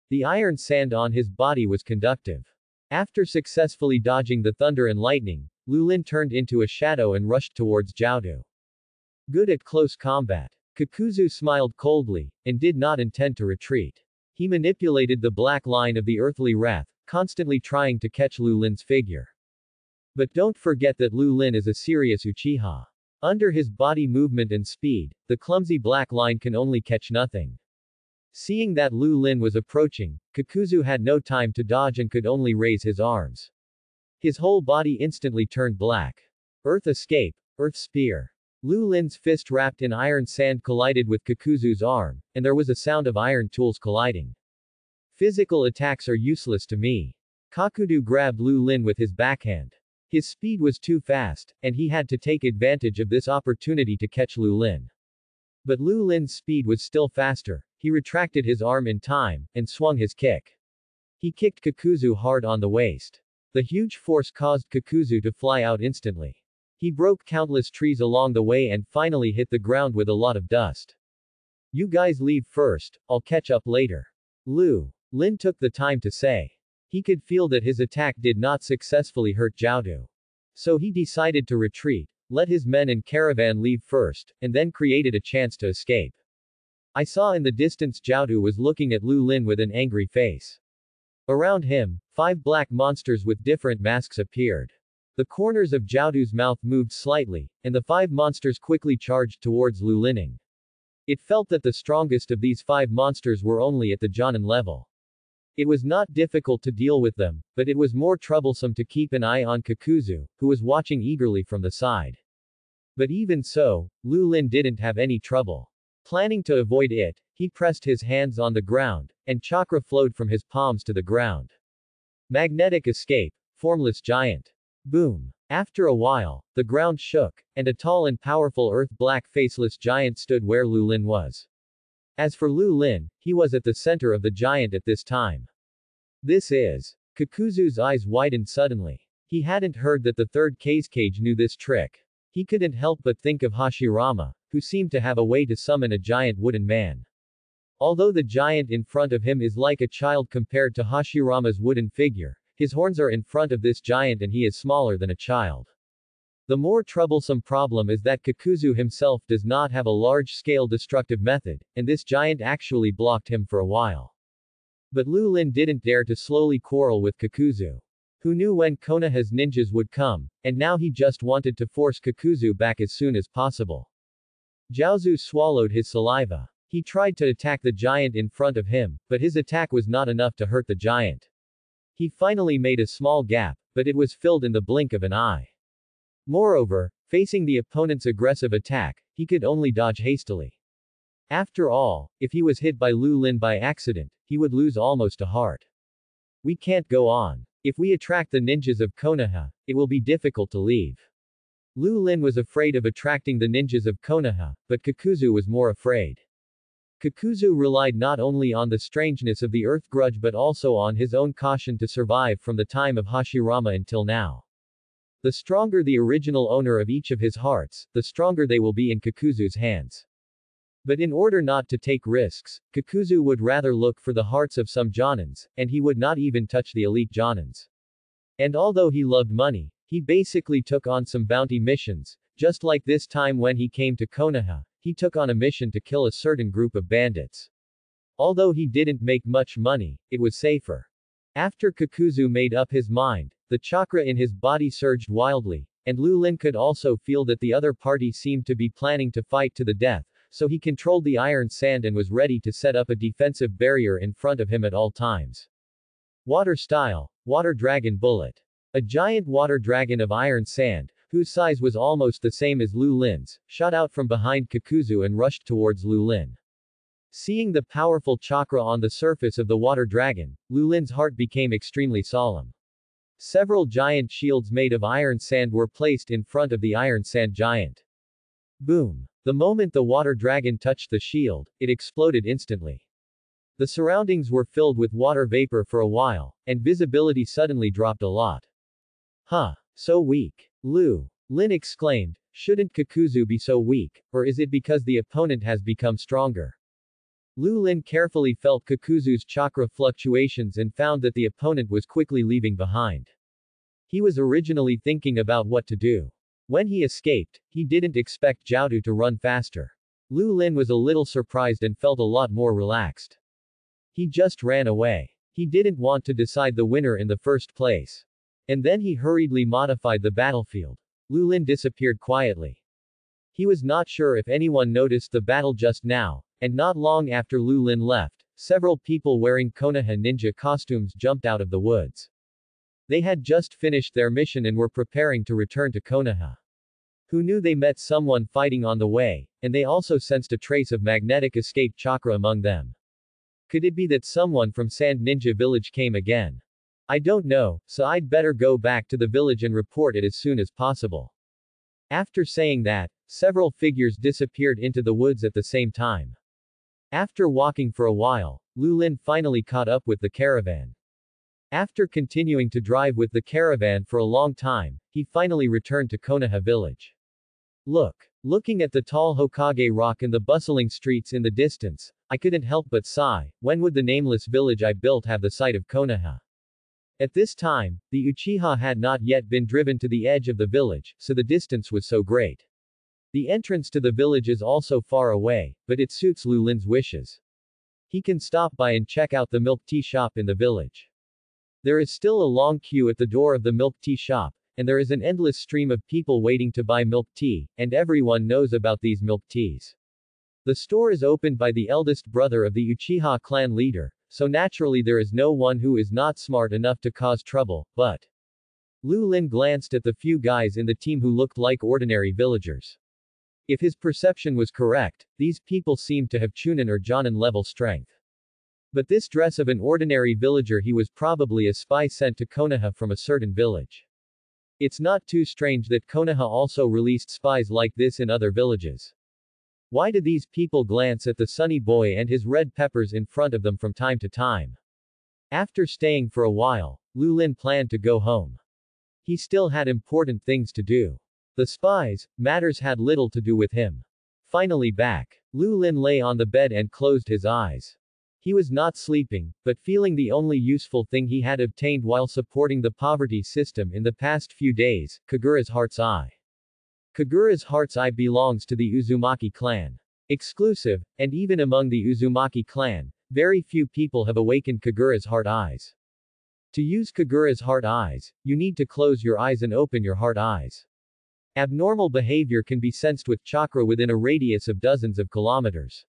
The iron sand on his body was conductive. After successfully dodging the thunder and lightning, Lu Lin turned into a shadow and rushed towards Jiaodu. Good at close combat. Kakuzu smiled coldly, and did not intend to retreat. He manipulated the black line of the earthly wrath, constantly trying to catch Lu Lin's figure. But don't forget that Lu Lin is a serious Uchiha. Under his body movement and speed, the clumsy black line can only catch nothing. Seeing that Lu Lin was approaching, Kakuzu had no time to dodge and could only raise his arms. His whole body instantly turned black. Earth escape, earth spear. Lu Lin's fist wrapped in iron sand collided with Kakuzu's arm, and there was a sound of iron tools colliding. Physical attacks are useless to me. Kakudu grabbed Lu Lin with his backhand. His speed was too fast, and he had to take advantage of this opportunity to catch Lu Lin. But Lu Lin's speed was still faster. He retracted his arm in time, and swung his kick. He kicked Kakuzu hard on the waist. The huge force caused Kakuzu to fly out instantly. He broke countless trees along the way and finally hit the ground with a lot of dust. You guys leave first, I'll catch up later. Lu Lin took the time to say. He could feel that his attack did not successfully hurt Jiaodu. So he decided to retreat, let his men and caravan leave first, and then created a chance to escape. I saw in the distance Jiaodu was looking at Lu Lin with an angry face. Around him, 5 black monsters with different masks appeared. The corners of Jiaodu's mouth moved slightly, and the 5 monsters quickly charged towards Lu Lining. It felt that the strongest of these 5 monsters were only at the Jonin level. It was not difficult to deal with them, but it was more troublesome to keep an eye on Kakuzu, who was watching eagerly from the side. But even so, Lu Lin didn't have any trouble. Planning to avoid it, he pressed his hands on the ground, and chakra flowed from his palms to the ground. Magnetic escape, formless giant. Boom. After a while, the ground shook, and a tall and powerful earth-black faceless giant stood where Lu Lin was. As for Lu Lin, he was at the center of the giant at this time. This is. Kakuzu's eyes widened suddenly. He hadn't heard that the third cage knew this trick. He couldn't help but think of Hashirama, who seemed to have a way to summon a giant wooden man. Although the giant in front of him is like a child compared to Hashirama's wooden figure, his horns are in front of this giant and he is smaller than a child. The more troublesome problem is that Kakuzu himself does not have a large-scale destructive method, and this giant actually blocked him for a while. But Lu Lin didn't dare to slowly quarrel with Kakuzu. Who knew when Konoha's ninjas would come, and now he just wanted to force Kakuzu back as soon as possible. Jiaozu swallowed his saliva. He tried to attack the giant in front of him, but his attack was not enough to hurt the giant. He finally made a small gap, but it was filled in the blink of an eye. Moreover, facing the opponent's aggressive attack, he could only dodge hastily. After all, if he was hit by Lu Lin by accident, he would lose almost a heart. We can't go on. If we attract the ninjas of Konoha, it will be difficult to leave. Lu Lin was afraid of attracting the ninjas of Konoha, but Kakuzu was more afraid. Kakuzu relied not only on the strangeness of the earth grudge but also on his own caution to survive from the time of Hashirama until now. The stronger the original owner of each of his hearts, the stronger they will be in Kakuzu's hands. But in order not to take risks, Kakuzu would rather look for the hearts of some jonins, and he would not even touch the elite jonins. And although he loved money, he basically took on some bounty missions, just like this time when he came to Konoha, he took on a mission to kill a certain group of bandits. Although he didn't make much money, it was safer. After Kakuzu made up his mind, the chakra in his body surged wildly, and Lu Lin could also feel that the other party seemed to be planning to fight to the death, so he controlled the iron sand and was ready to set up a defensive barrier in front of him at all times. Water style, water dragon bullet. A giant water dragon of iron sand, whose size was almost the same as Lu Lin's, shot out from behind Kakuzu and rushed towards Lu Lin. Seeing the powerful chakra on the surface of the water dragon, Lu Lin's heart became extremely solemn. Several giant shields made of iron sand were placed in front of the iron sand giant. Boom. The moment the water dragon touched the shield, it exploded instantly. The surroundings were filled with water vapor for a while, and visibility suddenly dropped a lot. Huh. So weak. Lu Lin exclaimed, shouldn't Kakuzu be so weak, or is it because the opponent has become stronger? Lu Lin carefully felt Kakuzu's chakra fluctuations and found that the opponent was quickly leaving behind. He was originally thinking about what to do. When he escaped, he didn't expect Jiaodu to run faster. Lu Lin was a little surprised and felt a lot more relaxed. He just ran away. He didn't want to decide the winner in the first place. And then he hurriedly modified the battlefield. Lu Lin disappeared quietly. He was not sure if anyone noticed the battle just now, and not long after Lu Lin left, several people wearing Konoha ninja costumes jumped out of the woods. They had just finished their mission and were preparing to return to Konoha. Who knew they met someone fighting on the way, and they also sensed a trace of magnetic escape chakra among them. Could it be that someone from Sand Ninja Village came again? I don't know, so I'd better go back to the village and report it as soon as possible. After saying that, several figures disappeared into the woods at the same time. After walking for a while, Lu Lin finally caught up with the caravan. After continuing to drive with the caravan for a long time, he finally returned to Konoha village. Looking at the tall Hokage rock and the bustling streets in the distance, I couldn't help but sigh. When would the nameless village I built have the sight of Konoha? At this time, the Uchiha had not yet been driven to the edge of the village, so the distance was so great. The entrance to the village is also far away, but it suits Lu Lin's wishes. He can stop by and check out the milk tea shop in the village. There is still a long queue at the door of the milk tea shop, and there is an endless stream of people waiting to buy milk tea, and everyone knows about these milk teas. The store is opened by the eldest brother of the Uchiha clan leader, so naturally there is no one who is not smart enough to cause trouble, but Lu Lin glanced at the few guys in the team who looked like ordinary villagers. If his perception was correct, these people seemed to have Chunin or Jonin level strength. But this dress of an ordinary villager, he was probably a spy sent to Konoha from a certain village. It's not too strange that Konoha also released spies like this in other villages. Why do these people glance at the sunny boy and his red peppers in front of them from time to time? After staying for a while, Lu Lin planned to go home. He still had important things to do. The spies, matters had little to do with him. Finally back, Lu Lin lay on the bed and closed his eyes. He was not sleeping, but feeling the only useful thing he had obtained while supporting the poverty system in the past few days, Kagura's Heart's Eye. Kagura's Heart's Eye belongs to the Uzumaki clan. Exclusive, and even among the Uzumaki clan, very few people have awakened Kagura's Heart Eyes. To use Kagura's Heart Eyes, you need to close your eyes and open your heart eyes. Abnormal behavior can be sensed with chakra within a radius of dozens of kilometers.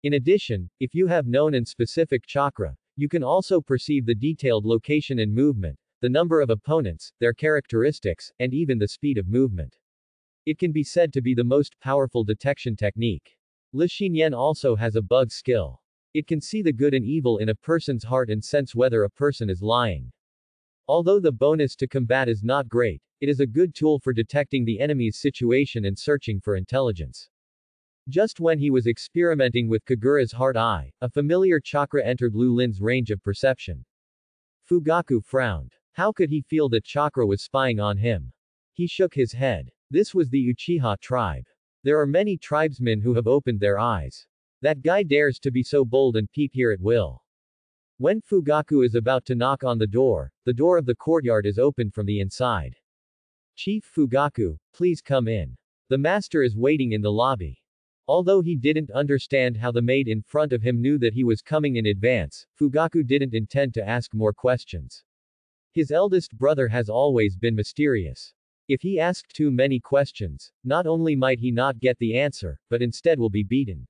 In addition, if you have known and specific chakra, you can also perceive the detailed location and movement, the number of opponents, their characteristics, and even the speed of movement. It can be said to be the most powerful detection technique. Le Xinyan also has a bug skill. It can see the good and evil in a person's heart and sense whether a person is lying. Although the bonus to combat is not great, it is a good tool for detecting the enemy's situation and searching for intelligence. Just when he was experimenting with Kagura's Heart Eye, a familiar chakra entered Lu Lin's range of perception. Fugaku frowned. How could he feel that chakra was spying on him? He shook his head. This was the Uchiha tribe. There are many tribesmen who have opened their eyes. That guy dares to be so bold and peep here at will. When Fugaku is about to knock on the door of the courtyard is opened from the inside. Chief Fugaku, please come in. The master is waiting in the lobby. Although he didn't understand how the maid in front of him knew that he was coming in advance, Fugaku didn't intend to ask more questions. His eldest brother has always been mysterious. If he asked too many questions, not only might he not get the answer, but instead will be beaten.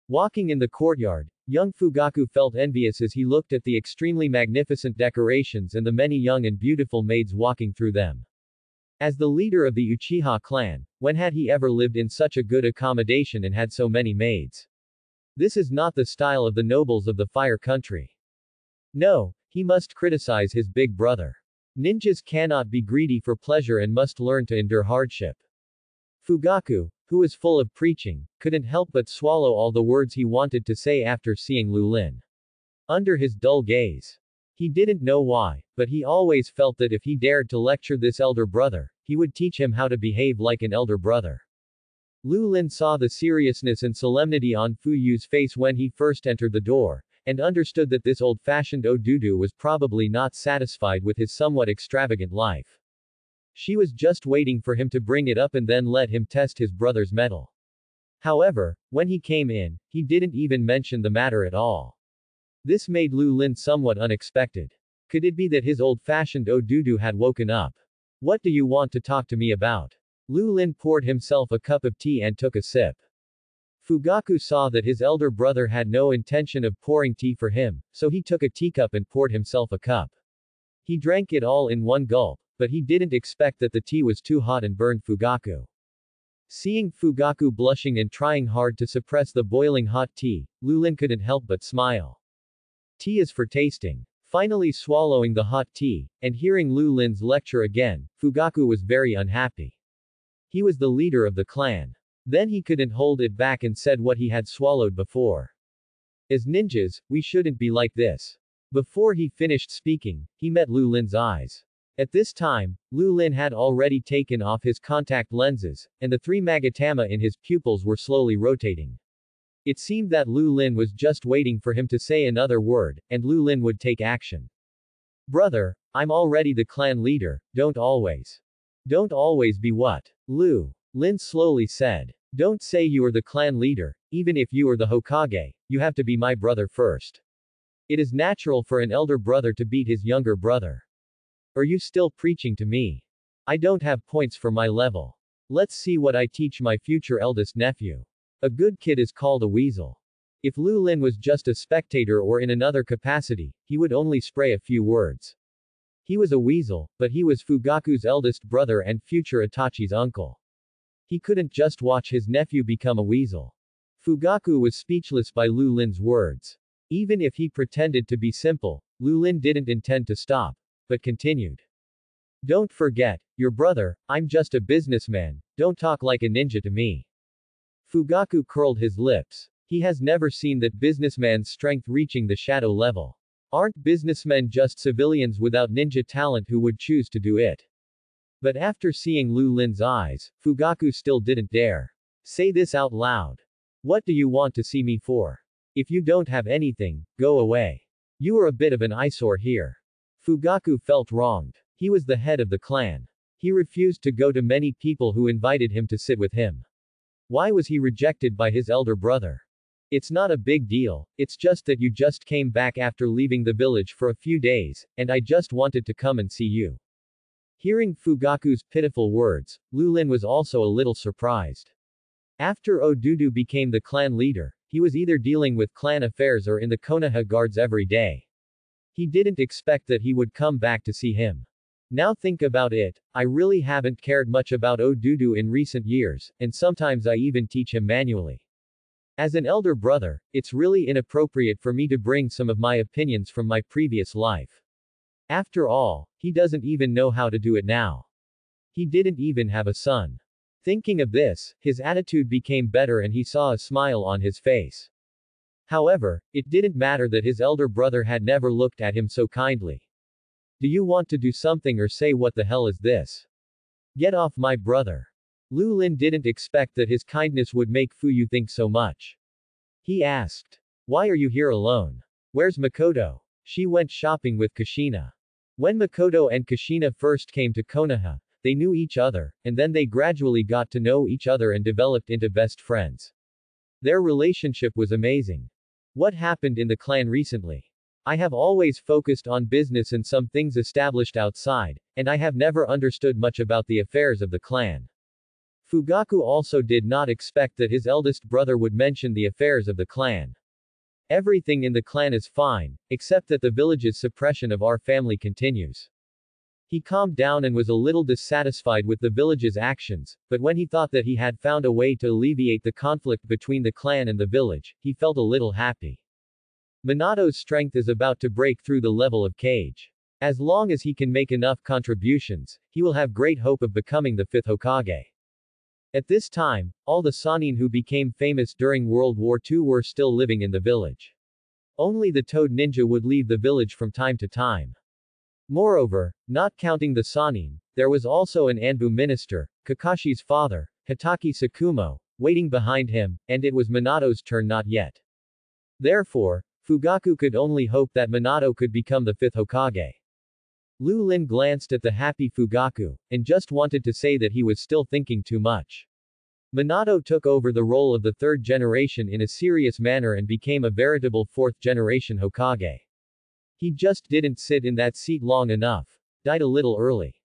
Walking in the courtyard, young Fugaku felt envious as he looked at the extremely magnificent decorations and the many young and beautiful maids walking through them. As the leader of the Uchiha clan, when had he ever lived in such a good accommodation and had so many maids? This is not the style of the nobles of the Fire Country. No, he must criticize his big brother. Ninjas cannot be greedy for pleasure and must learn to endure hardship. Fugaku, who was full of preaching, couldn't help but swallow all the words he wanted to say after seeing Lu Lin. Under his dull gaze. He didn't know why, but he always felt that if he dared to lecture this elder brother, he would teach him how to behave like an elder brother. Lu Lin saw the seriousness and solemnity on Fu Yu's face when he first entered the door, and understood that this old-fashioned Odudu was probably not satisfied with his somewhat extravagant life. She was just waiting for him to bring it up and then let him test his brother's mettle. However, when he came in, he didn't even mention the matter at all. This made Lu Lin somewhat unexpected. Could it be that his old-fashioned Odudu had woken up? What do you want to talk to me about? Lu Lin poured himself a cup of tea and took a sip. Fugaku saw that his elder brother had no intention of pouring tea for him, so he took a teacup and poured himself a cup. He drank it all in one gulp, but he didn't expect that the tea was too hot and burned Fugaku. Seeing Fugaku blushing and trying hard to suppress the boiling hot tea, Lu Lin couldn't help but smile. Tea is for tasting. Finally swallowing the hot tea, and hearing Lu Lin's lecture again, Fugaku was very unhappy. He was the leader of the clan. Then he couldn't hold it back and said what he had swallowed before. As ninjas, we shouldn't be like this. Before he finished speaking, he met Lu Lin's eyes. At this time, Lu Lin had already taken off his contact lenses, and the three magatama in his pupils were slowly rotating. It seemed that Lu Lin was just waiting for him to say another word, and Lu Lin would take action. Brother, I'm already the clan leader, don't always. Don't always be what? Lu Lin slowly said. Don't say you are the clan leader, even if you are the Hokage, you have to be my brother first. It is natural for an elder brother to beat his younger brother. Are you still preaching to me? I don't have points for my level. Let's see what I teach my future eldest nephew. A good kid is called a weasel. If Lu Lin was just a spectator or in another capacity, he would only spray a few words. He was a weasel, but he was Fugaku's eldest brother and future Itachi's uncle. He couldn't just watch his nephew become a weasel. Fugaku was speechless by Lu Lin's words. Even if he pretended to be simple, Lu Lin didn't intend to stop, but continued. Don't forget, your brother, I'm just a businessman, don't talk like a ninja to me. Fugaku curled his lips. He has never seen that businessman's strength reaching the shadow level. Aren't businessmen just civilians without ninja talent who would choose to do it? But after seeing Lu Lin's eyes, Fugaku still didn't dare say this out loud. What do you want to see me for? If you don't have anything, go away. You are a bit of an eyesore here. Fugaku felt wronged. He was the head of the clan. He refused to go to many people who invited him to sit with him. Why was he rejected by his elder brother? It's not a big deal, it's just that you just came back after leaving the village for a few days, and I just wanted to come and see you. Hearing Fugaku's pitiful words, Lu Lin was also a little surprised. After Odudu became the clan leader, he was either dealing with clan affairs or in the Konoha guards every day. He didn't expect that he would come back to see him. Now think about it, I really haven't cared much about Odudu in recent years, and sometimes I even teach him manually. As an elder brother, it's really inappropriate for me to bring some of my opinions from my previous life. After all, he doesn't even know how to do it now. He didn't even have a son. Thinking of this, his attitude became better and he saw a smile on his face. However, it didn't matter that his elder brother had never looked at him so kindly. Do you want to do something or say what the hell is this? Get off my brother. Lu Lin didn't expect that his kindness would make Fuyu think so much. He asked. Why are you here alone? Where's Makoto? She went shopping with Kushina. When Makoto and Kushina first came to Konoha, they knew each other, and then they gradually got to know each other and developed into best friends. Their relationship was amazing. What happened in the clan recently? I have always focused on business and some things established outside, and I have never understood much about the affairs of the clan. Fugaku also did not expect that his eldest brother would mention the affairs of the clan. Everything in the clan is fine, except that the village's suppression of our family continues. He calmed down and was a little dissatisfied with the village's actions, but when he thought that he had found a way to alleviate the conflict between the clan and the village, he felt a little happy. Minato's strength is about to break through the level of Kage. As long as he can make enough contributions, he will have great hope of becoming the 5th Hokage. At this time, all the Sannin who became famous during World War II were still living in the village. Only the Toad Ninja would leave the village from time to time. Moreover, not counting the Sannin, there was also an Anbu minister, Kakashi's father, Hitaki Sakumo, waiting behind him, and it was Minato's turn not yet. Therefore, Fugaku could only hope that Minato could become the 5th Hokage. Lu Lin glanced at the happy Fugaku, and just wanted to say that he was still thinking too much. Minato took over the role of the 3rd generation in a serious manner and became a veritable 4th generation Hokage. He just didn't sit in that seat long enough. Died a little early.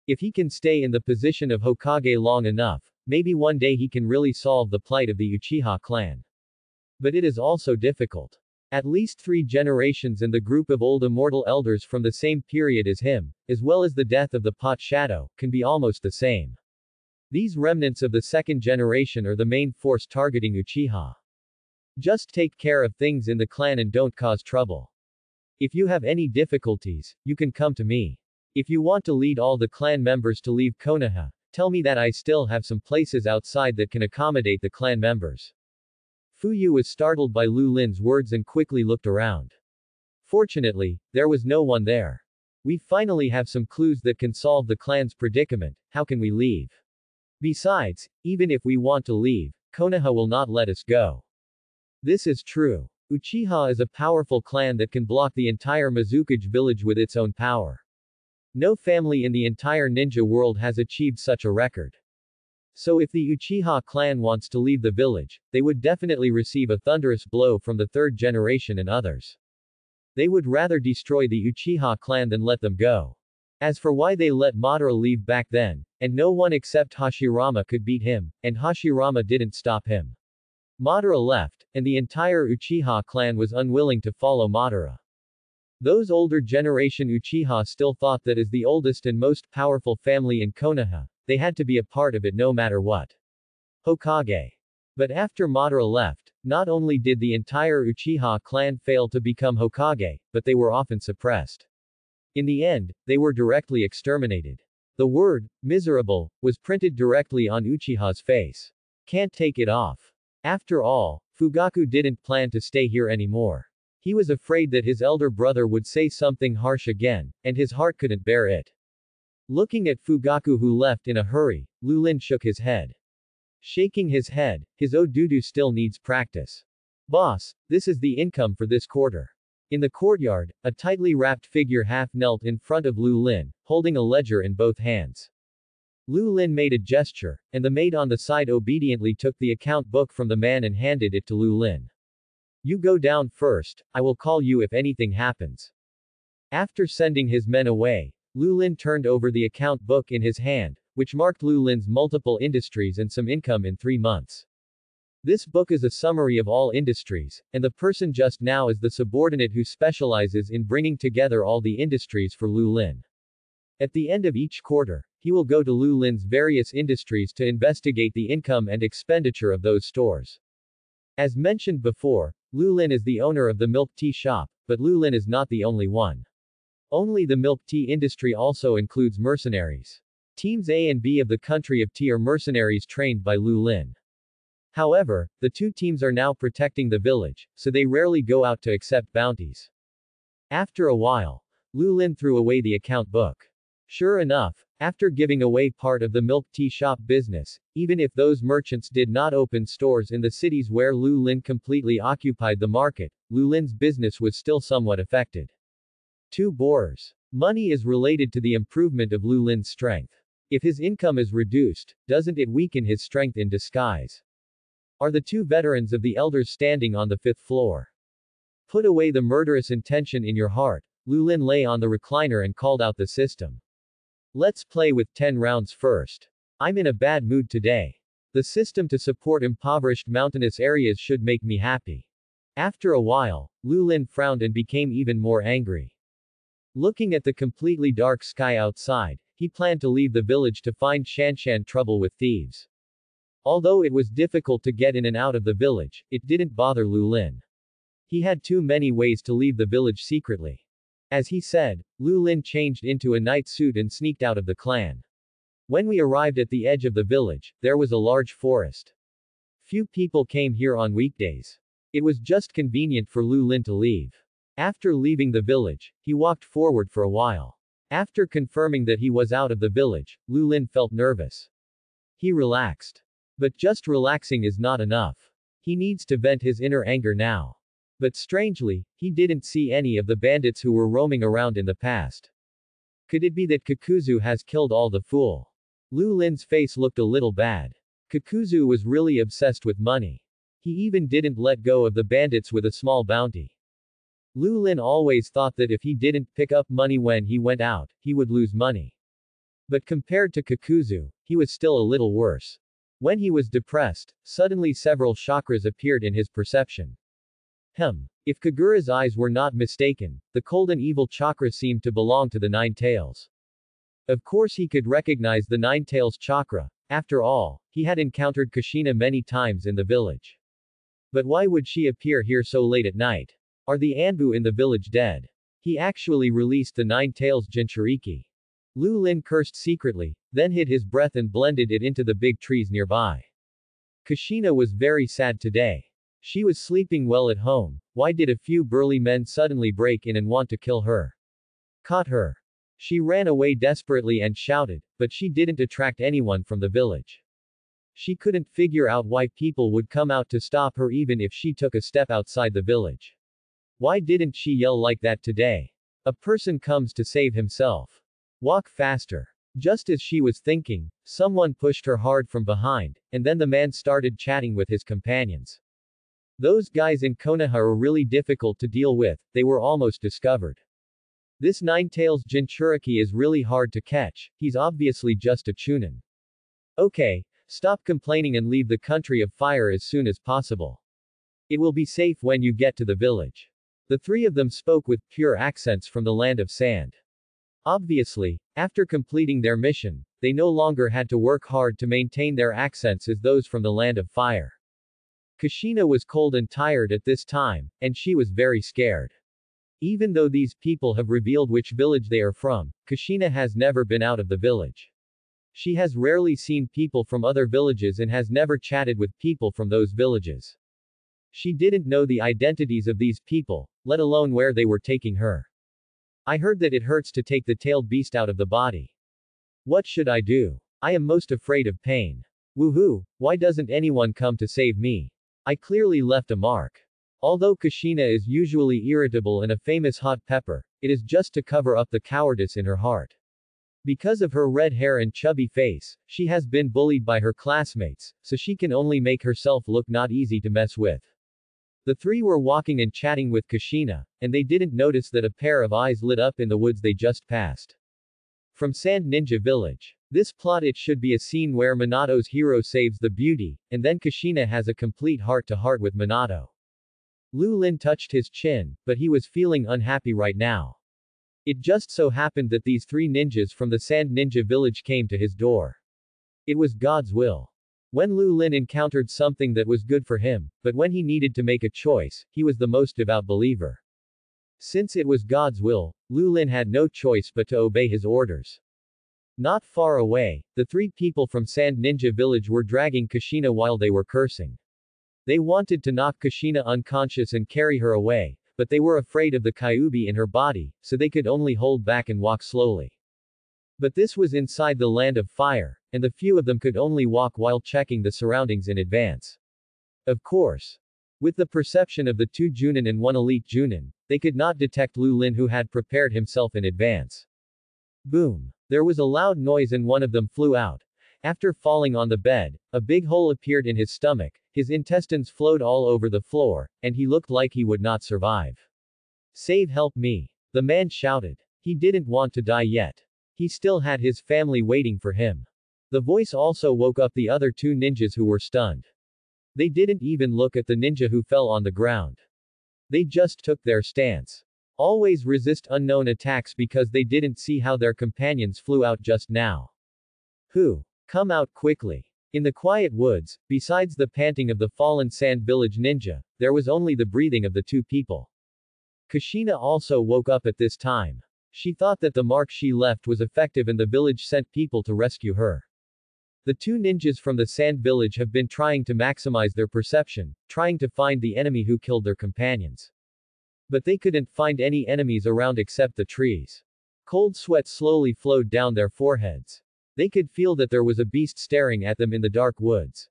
If he can stay in the position of Hokage long enough, maybe one day he can really solve the plight of the Uchiha clan. But it is also difficult. At least 3 generations and the group of old immortal elders from the same period as him, as well as the death of the Pot Shadow, can be almost the same. These remnants of the 2nd generation are the main force targeting Uchiha. Just take care of things in the clan and don't cause trouble. If you have any difficulties, you can come to me. If you want to lead all the clan members to leave Konoha, tell me that I still have some places outside that can accommodate the clan members. Fuyu was startled by Lu Lin's words and quickly looked around. Fortunately, there was no one there. We finally have some clues that can solve the clan's predicament. How can we leave? Besides, even if we want to leave, Konoha will not let us go. This is true. Uchiha is a powerful clan that can block the entire Mizukage village with its own power. No family in the entire ninja world has achieved such a record. So if the Uchiha clan wants to leave the village, they would definitely receive a thunderous blow from the 3rd generation and others. They would rather destroy the Uchiha clan than let them go. As for why they let Madara leave back then, and no one except Hashirama could beat him, and Hashirama didn't stop him. Madara left, and the entire Uchiha clan was unwilling to follow Madara. Those older generation Uchiha still thought that as the oldest and most powerful family in Konoha, they had to be a part of it no matter what. Hokage. But after Madara left, not only did the entire Uchiha clan fail to become Hokage, but they were often suppressed. In the end, they were directly exterminated. The word, miserable, was printed directly on Uchiha's face. Can't take it off. After all, Fugaku didn't plan to stay here anymore. He was afraid that his elder brother would say something harsh again, and his heart couldn't bear it. Looking at Fugaku who left in a hurry, Lulin shook his head. Shaking his head, his Odudu still needs practice. Boss, this is the income for this quarter. In the courtyard, a tightly wrapped figure half knelt in front of Lulin, holding a ledger in both hands. Lulin made a gesture, and the maid on the side obediently took the account book from the man and handed it to Lulin. You go down first, I will call you if anything happens. After sending his men away, Lulin turned over the account book in his hand, which marked Lulin's multiple industries and some income in 3 months. This book is a summary of all industries, and the person just now is the subordinate who specializes in bringing together all the industries for Lulin. At the end of each quarter, he will go to Lulin's various industries to investigate the income and expenditure of those stores. As mentioned before, Lulin is the owner of the milk tea shop, but Lulin is not the only one. Only the milk tea industry also includes mercenaries. Teams A and B of the country of tea are mercenaries trained by Lulin. However, the two teams are now protecting the village, so they rarely go out to accept bounties. After a while, Lulin threw away the account book. Sure enough, after giving away part of the milk tea shop business, even if those merchants did not open stores in the cities where Lulin completely occupied the market, Lulin's business was still somewhat affected. 2 borers. Money is related to the improvement of Lulin's strength. If his income is reduced, doesn't it weaken his strength in disguise? Are the 2 veterans of the elders standing on the 5th floor? Put away the murderous intention in your heart. Lulin lay on the recliner and called out the system. Let's play with 10 rounds first. I'm in a bad mood today. The system to support impoverished mountainous areas should make me happy. After a while, Lulin frowned and became even more angry. Looking at the completely dark sky outside, he planned to leave the village to find Shanshan trouble with thieves. Although it was difficult to get in and out of the village, it didn't bother Lulin. He had too many ways to leave the village secretly. As he said, Lulin changed into a night suit and sneaked out of the clan. When we arrived at the edge of the village, there was a large forest. Few people came here on weekdays. It was just convenient for Lulin to leave. After leaving the village, he walked forward for a while. After confirming that he was out of the village, Lulin felt nervous. He relaxed. But just relaxing is not enough. He needs to vent his inner anger now. But strangely, he didn't see any of the bandits who were roaming around in the past. Could it be that Kakuzu has killed all the fool? Lulin's face looked a little bad. Kakuzu was really obsessed with money. He even didn't let go of the bandits with a small bounty. Lulin always thought that if he didn't pick up money when he went out, he would lose money. But compared to Kakuzu, he was still a little worse. When he was depressed, suddenly several chakras appeared in his perception. If Kagura's eyes were not mistaken, the cold and evil chakra seemed to belong to the 9 tails. Of course he could recognize the 9 tails chakra. After all, he had encountered Kushina many times in the village. But why would she appear here so late at night? Are the Anbu in the village dead? He actually released the 9 tails Jinchuriki. Lulin cursed secretly, then hid his breath and blended it into the big trees nearby. Kushina was very sad today. She was sleeping well at home. Why did a few burly men suddenly break in and want to kill her? Caught her. She ran away desperately and shouted, but she didn't attract anyone from the village. She couldn't figure out why people would come out to stop her even if she took a step outside the village. Why didn't she yell like that today? A person comes to save himself. Walk faster. Just as she was thinking, someone pushed her hard from behind, and then the man started chatting with his companions. Those guys in Konoha are really difficult to deal with, they were almost discovered. This 9 tails Jinchuriki is really hard to catch, he's obviously just a chunin. Okay, stop complaining and leave the country of fire as soon as possible. It will be safe when you get to the village. The 3 of them spoke with pure accents from the land of sand. Obviously, after completing their mission, they no longer had to work hard to maintain their accents as those from the land of fire. Kushina was cold and tired at this time, and she was very scared. Even though these people have revealed which village they are from, Kushina has never been out of the village. She has rarely seen people from other villages and has never chatted with people from those villages. She didn't know the identities of these people, let alone where they were taking her. I heard that it hurts to take the tailed beast out of the body. What should I do? I am most afraid of pain. Woohoo, why doesn't anyone come to save me? I clearly left a mark. Although Kushina is usually irritable and a famous hot pepper, it is just to cover up the cowardice in her heart. Because of her red hair and chubby face, she has been bullied by her classmates, so she can only make herself look not easy to mess with. The three were walking and chatting with Kushina, and they didn't notice that a pair of eyes lit up in the woods they just passed. From Sand Ninja Village. This plot it should be a scene where Minato's hero saves the beauty, and then Kushina has a complete heart-to-heart with Minato. Lu Lin touched his chin, but he was feeling unhappy right now. It just so happened that these three ninjas from the Sand Ninja Village came to his door. It was God's will. When Lu Lin encountered something that was good for him, but when he needed to make a choice, he was the most devout believer. Since it was God's will, Lu Lin had no choice but to obey his orders. Not far away, the three people from Sand Ninja Village were dragging Kushina while they were cursing. They wanted to knock Kushina unconscious and carry her away, but they were afraid of the Kyuubi in her body, so they could only hold back and walk slowly. But this was inside the land of fire, and the few of them could only walk while checking the surroundings in advance. Of course. With the perception of the two Junin and one elite Junin, they could not detect Lu Lin who had prepared himself in advance. Boom. There was a loud noise and one of them flew out. After falling on the bed, a big hole appeared in his stomach, his intestines flowed all over the floor, and he looked like he would not survive. Help me. The man shouted. He didn't want to die yet. He still had his family waiting for him. The voice also woke up the other two ninjas who were stunned. They didn't even look at the ninja who fell on the ground. They just took their stance. Always resist unknown attacks because they didn't see how their companions flew out just now. Who? Come out quickly. In the quiet woods, besides the panting of the fallen Sand Village ninja, there was only the breathing of the two people. Kushina also woke up at this time. She thought that the mark she left was effective and the village sent people to rescue her. The two ninjas from the Sand Village have been trying to maximize their perception, trying to find the enemy who killed their companions. But they couldn't find any enemies around except the trees. Cold sweat slowly flowed down their foreheads. They could feel that there was a beast staring at them in the dark woods.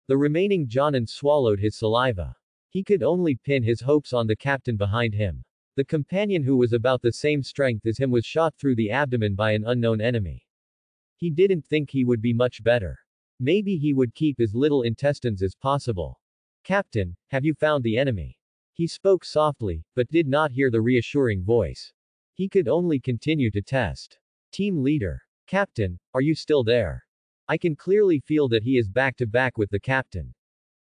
The remaining Jonin swallowed his saliva. He could only pin his hopes on the captain behind him. The companion who was about the same strength as him was shot through the abdomen by an unknown enemy. He didn't think he would be much better. Maybe he would keep as little intestines as possible. Captain, have you found the enemy? He spoke softly, but did not hear the reassuring voice. He could only continue to test. Team leader. Captain, are you still there? I can clearly feel that he is back to back with the captain.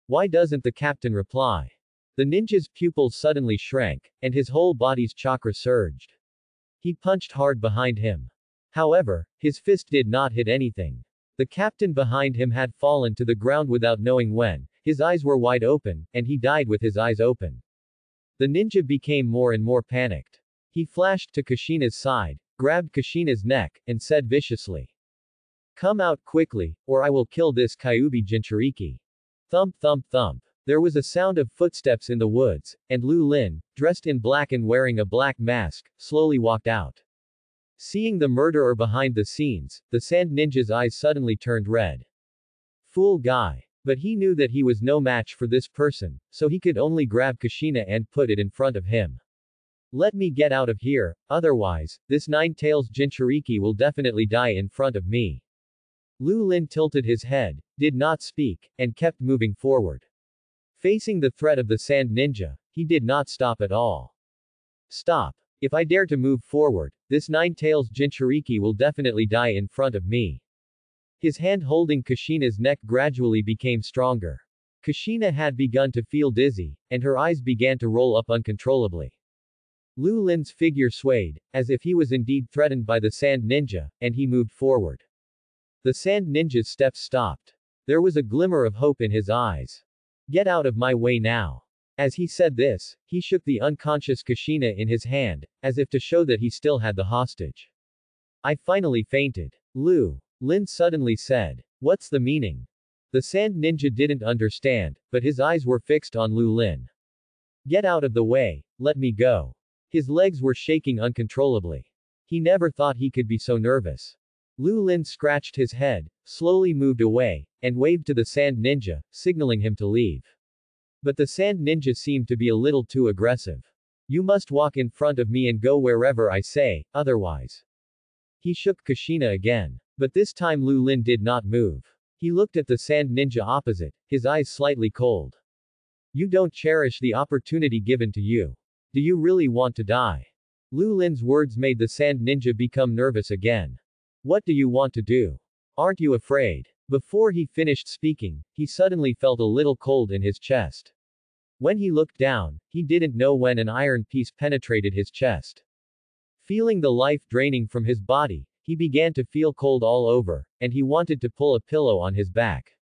Why doesn't the captain reply? The ninja's pupils suddenly shrank, and his whole body's chakra surged. He punched hard behind him. However, his fist did not hit anything. The captain behind him had fallen to the ground without knowing when. His eyes were wide open, and he died with his eyes open. The ninja became more and more panicked. He flashed to Kushina's side, grabbed Kushina's neck, and said viciously. Come out quickly, or I will kill this Kyuubi Jinchuriki. Thump thump thump. There was a sound of footsteps in the woods, and Lu Lin, dressed in black and wearing a black mask, slowly walked out. Seeing the murderer behind the scenes, the Sand Ninja's eyes suddenly turned red. Fool guy. But he knew that he was no match for this person, so he could only grab Kushina and put it in front of him. Let me get out of here, otherwise, this nine-tails Jinchuriki will definitely die in front of me. Lu Lin tilted his head, did not speak, and kept moving forward. Facing the threat of the Sand Ninja, he did not stop at all. Stop. If I dare to move forward, this nine-tails Jinchuriki will definitely die in front of me. His hand holding Kushina's neck gradually became stronger. Kushina had begun to feel dizzy, and her eyes began to roll up uncontrollably. Lu Lin's figure swayed, as if he was indeed threatened by the sand ninja, and he moved forward. The sand ninja's steps stopped. There was a glimmer of hope in his eyes. Get out of my way now. As he said this, he shook the unconscious Kushina in his hand, as if to show that he still had the hostage. I finally fainted. Lu Lin suddenly said. What's the meaning? The sand ninja didn't understand, but his eyes were fixed on Lu Lin. Get out of the way, let me go. His legs were shaking uncontrollably. He never thought he could be so nervous. Lu Lin scratched his head, slowly moved away, and waved to the sand ninja, signaling him to leave. But the sand ninja seemed to be a little too aggressive. You must walk in front of me and go wherever I say, otherwise. He shook Kushina again. But this time Lu Lin did not move. He looked at the sand ninja opposite, his eyes slightly cold. You don't cherish the opportunity given to you. Do you really want to die? Lu Lin's words made the sand ninja become nervous again. What do you want to do? Aren't you afraid? Before he finished speaking, he suddenly felt a little cold in his chest. When he looked down, he didn't know when an iron piece penetrated his chest. Feeling the life draining from his body, he began to feel cold all over, and he wanted to pull a pillow on his back.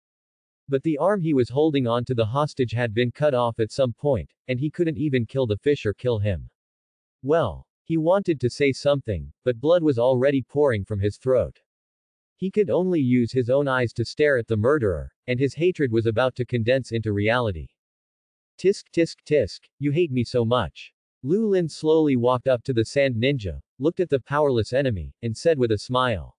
But the arm he was holding on to the hostage had been cut off at some point, and he couldn't even kill the fish or kill him. Well, he wanted to say something, but blood was already pouring from his throat. He could only use his own eyes to stare at the murderer, and his hatred was about to condense into reality. Tisk tisk tisk, you hate me so much. Lu Lin slowly walked up to the sand ninja, looked at the powerless enemy, and said with a smile.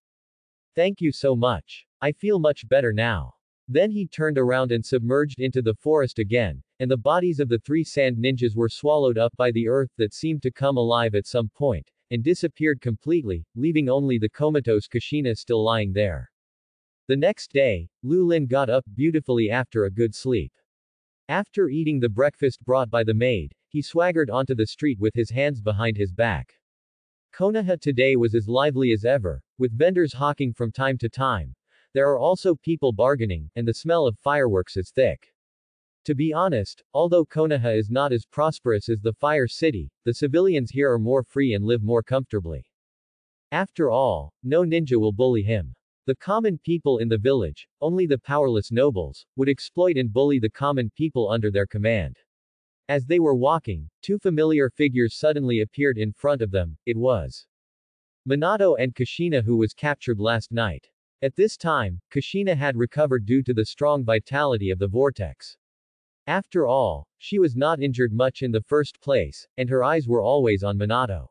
Thank you so much. I feel much better now. Then he turned around and submerged into the forest again, and the bodies of the three sand ninjas were swallowed up by the earth that seemed to come alive at some point, and disappeared completely, leaving only the comatose Kushina still lying there. The next day, Lu Lin got up beautifully after a good sleep. After eating the breakfast brought by the maid, he swaggered onto the street with his hands behind his back. Konoha today was as lively as ever, with vendors hawking from time to time. There are also people bargaining, and the smell of fireworks is thick. To be honest, although Konoha is not as prosperous as the Fire City, the civilians here are more free and live more comfortably. After all, no ninja will bully him. The common people in the village, only the powerless nobles, would exploit and bully the common people under their command. As they were walking, two familiar figures suddenly appeared in front of them. It was Minato and Kushina, who was captured last night. At this time, Kushina had recovered due to the strong vitality of the vortex. After all, she was not injured much in the first place, and her eyes were always on Minato.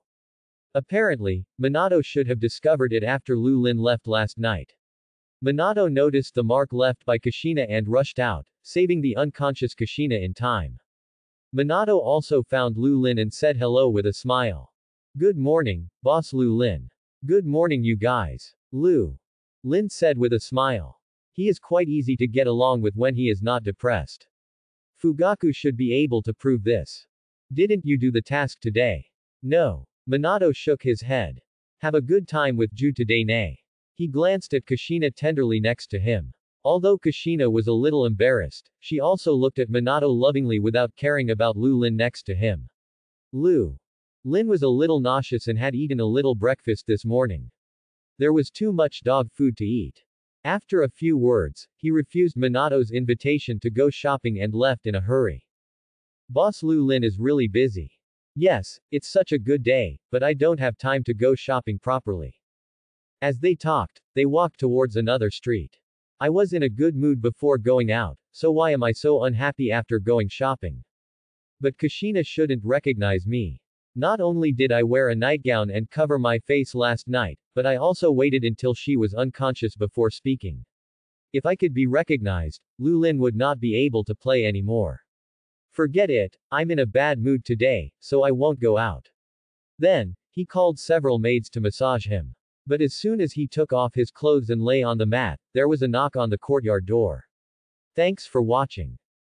Apparently, Minato should have discovered it after Lu Lin left last night. Minato noticed the mark left by Kushina and rushed out, saving the unconscious Kushina in time. Minato also found Lu Lin and said hello with a smile. Good morning, boss Lu Lin. Good morning you guys. Lu Lin said with a smile. He is quite easy to get along with when he is not depressed. Fugaku should be able to prove this. Didn't you do the task today? No. Minato shook his head. Have a good time with Ju today nay. He glanced at Kushina tenderly next to him. Although Kushina was a little embarrassed, she also looked at Minato lovingly without caring about Lu Lin next to him. Lu Lin was a little nauseous and had eaten a little breakfast this morning. There was too much dog food to eat. After a few words, he refused Minato's invitation to go shopping and left in a hurry. Boss Lu Lin is really busy. Yes, it's such a good day, but I don't have time to go shopping properly. As they talked, they walked towards another street. I was in a good mood before going out, so why am I so unhappy after going shopping? But Kushina shouldn't recognize me. Not only did I wear a nightgown and cover my face last night, but I also waited until she was unconscious before speaking. If I could be recognized, Lu Lin would not be able to play anymore. Forget it, I'm in a bad mood today, so I won't go out. Then, he called several maids to massage him. But as soon as he took off his clothes and lay on the mat, there was a knock on the courtyard door. Thanks for watching.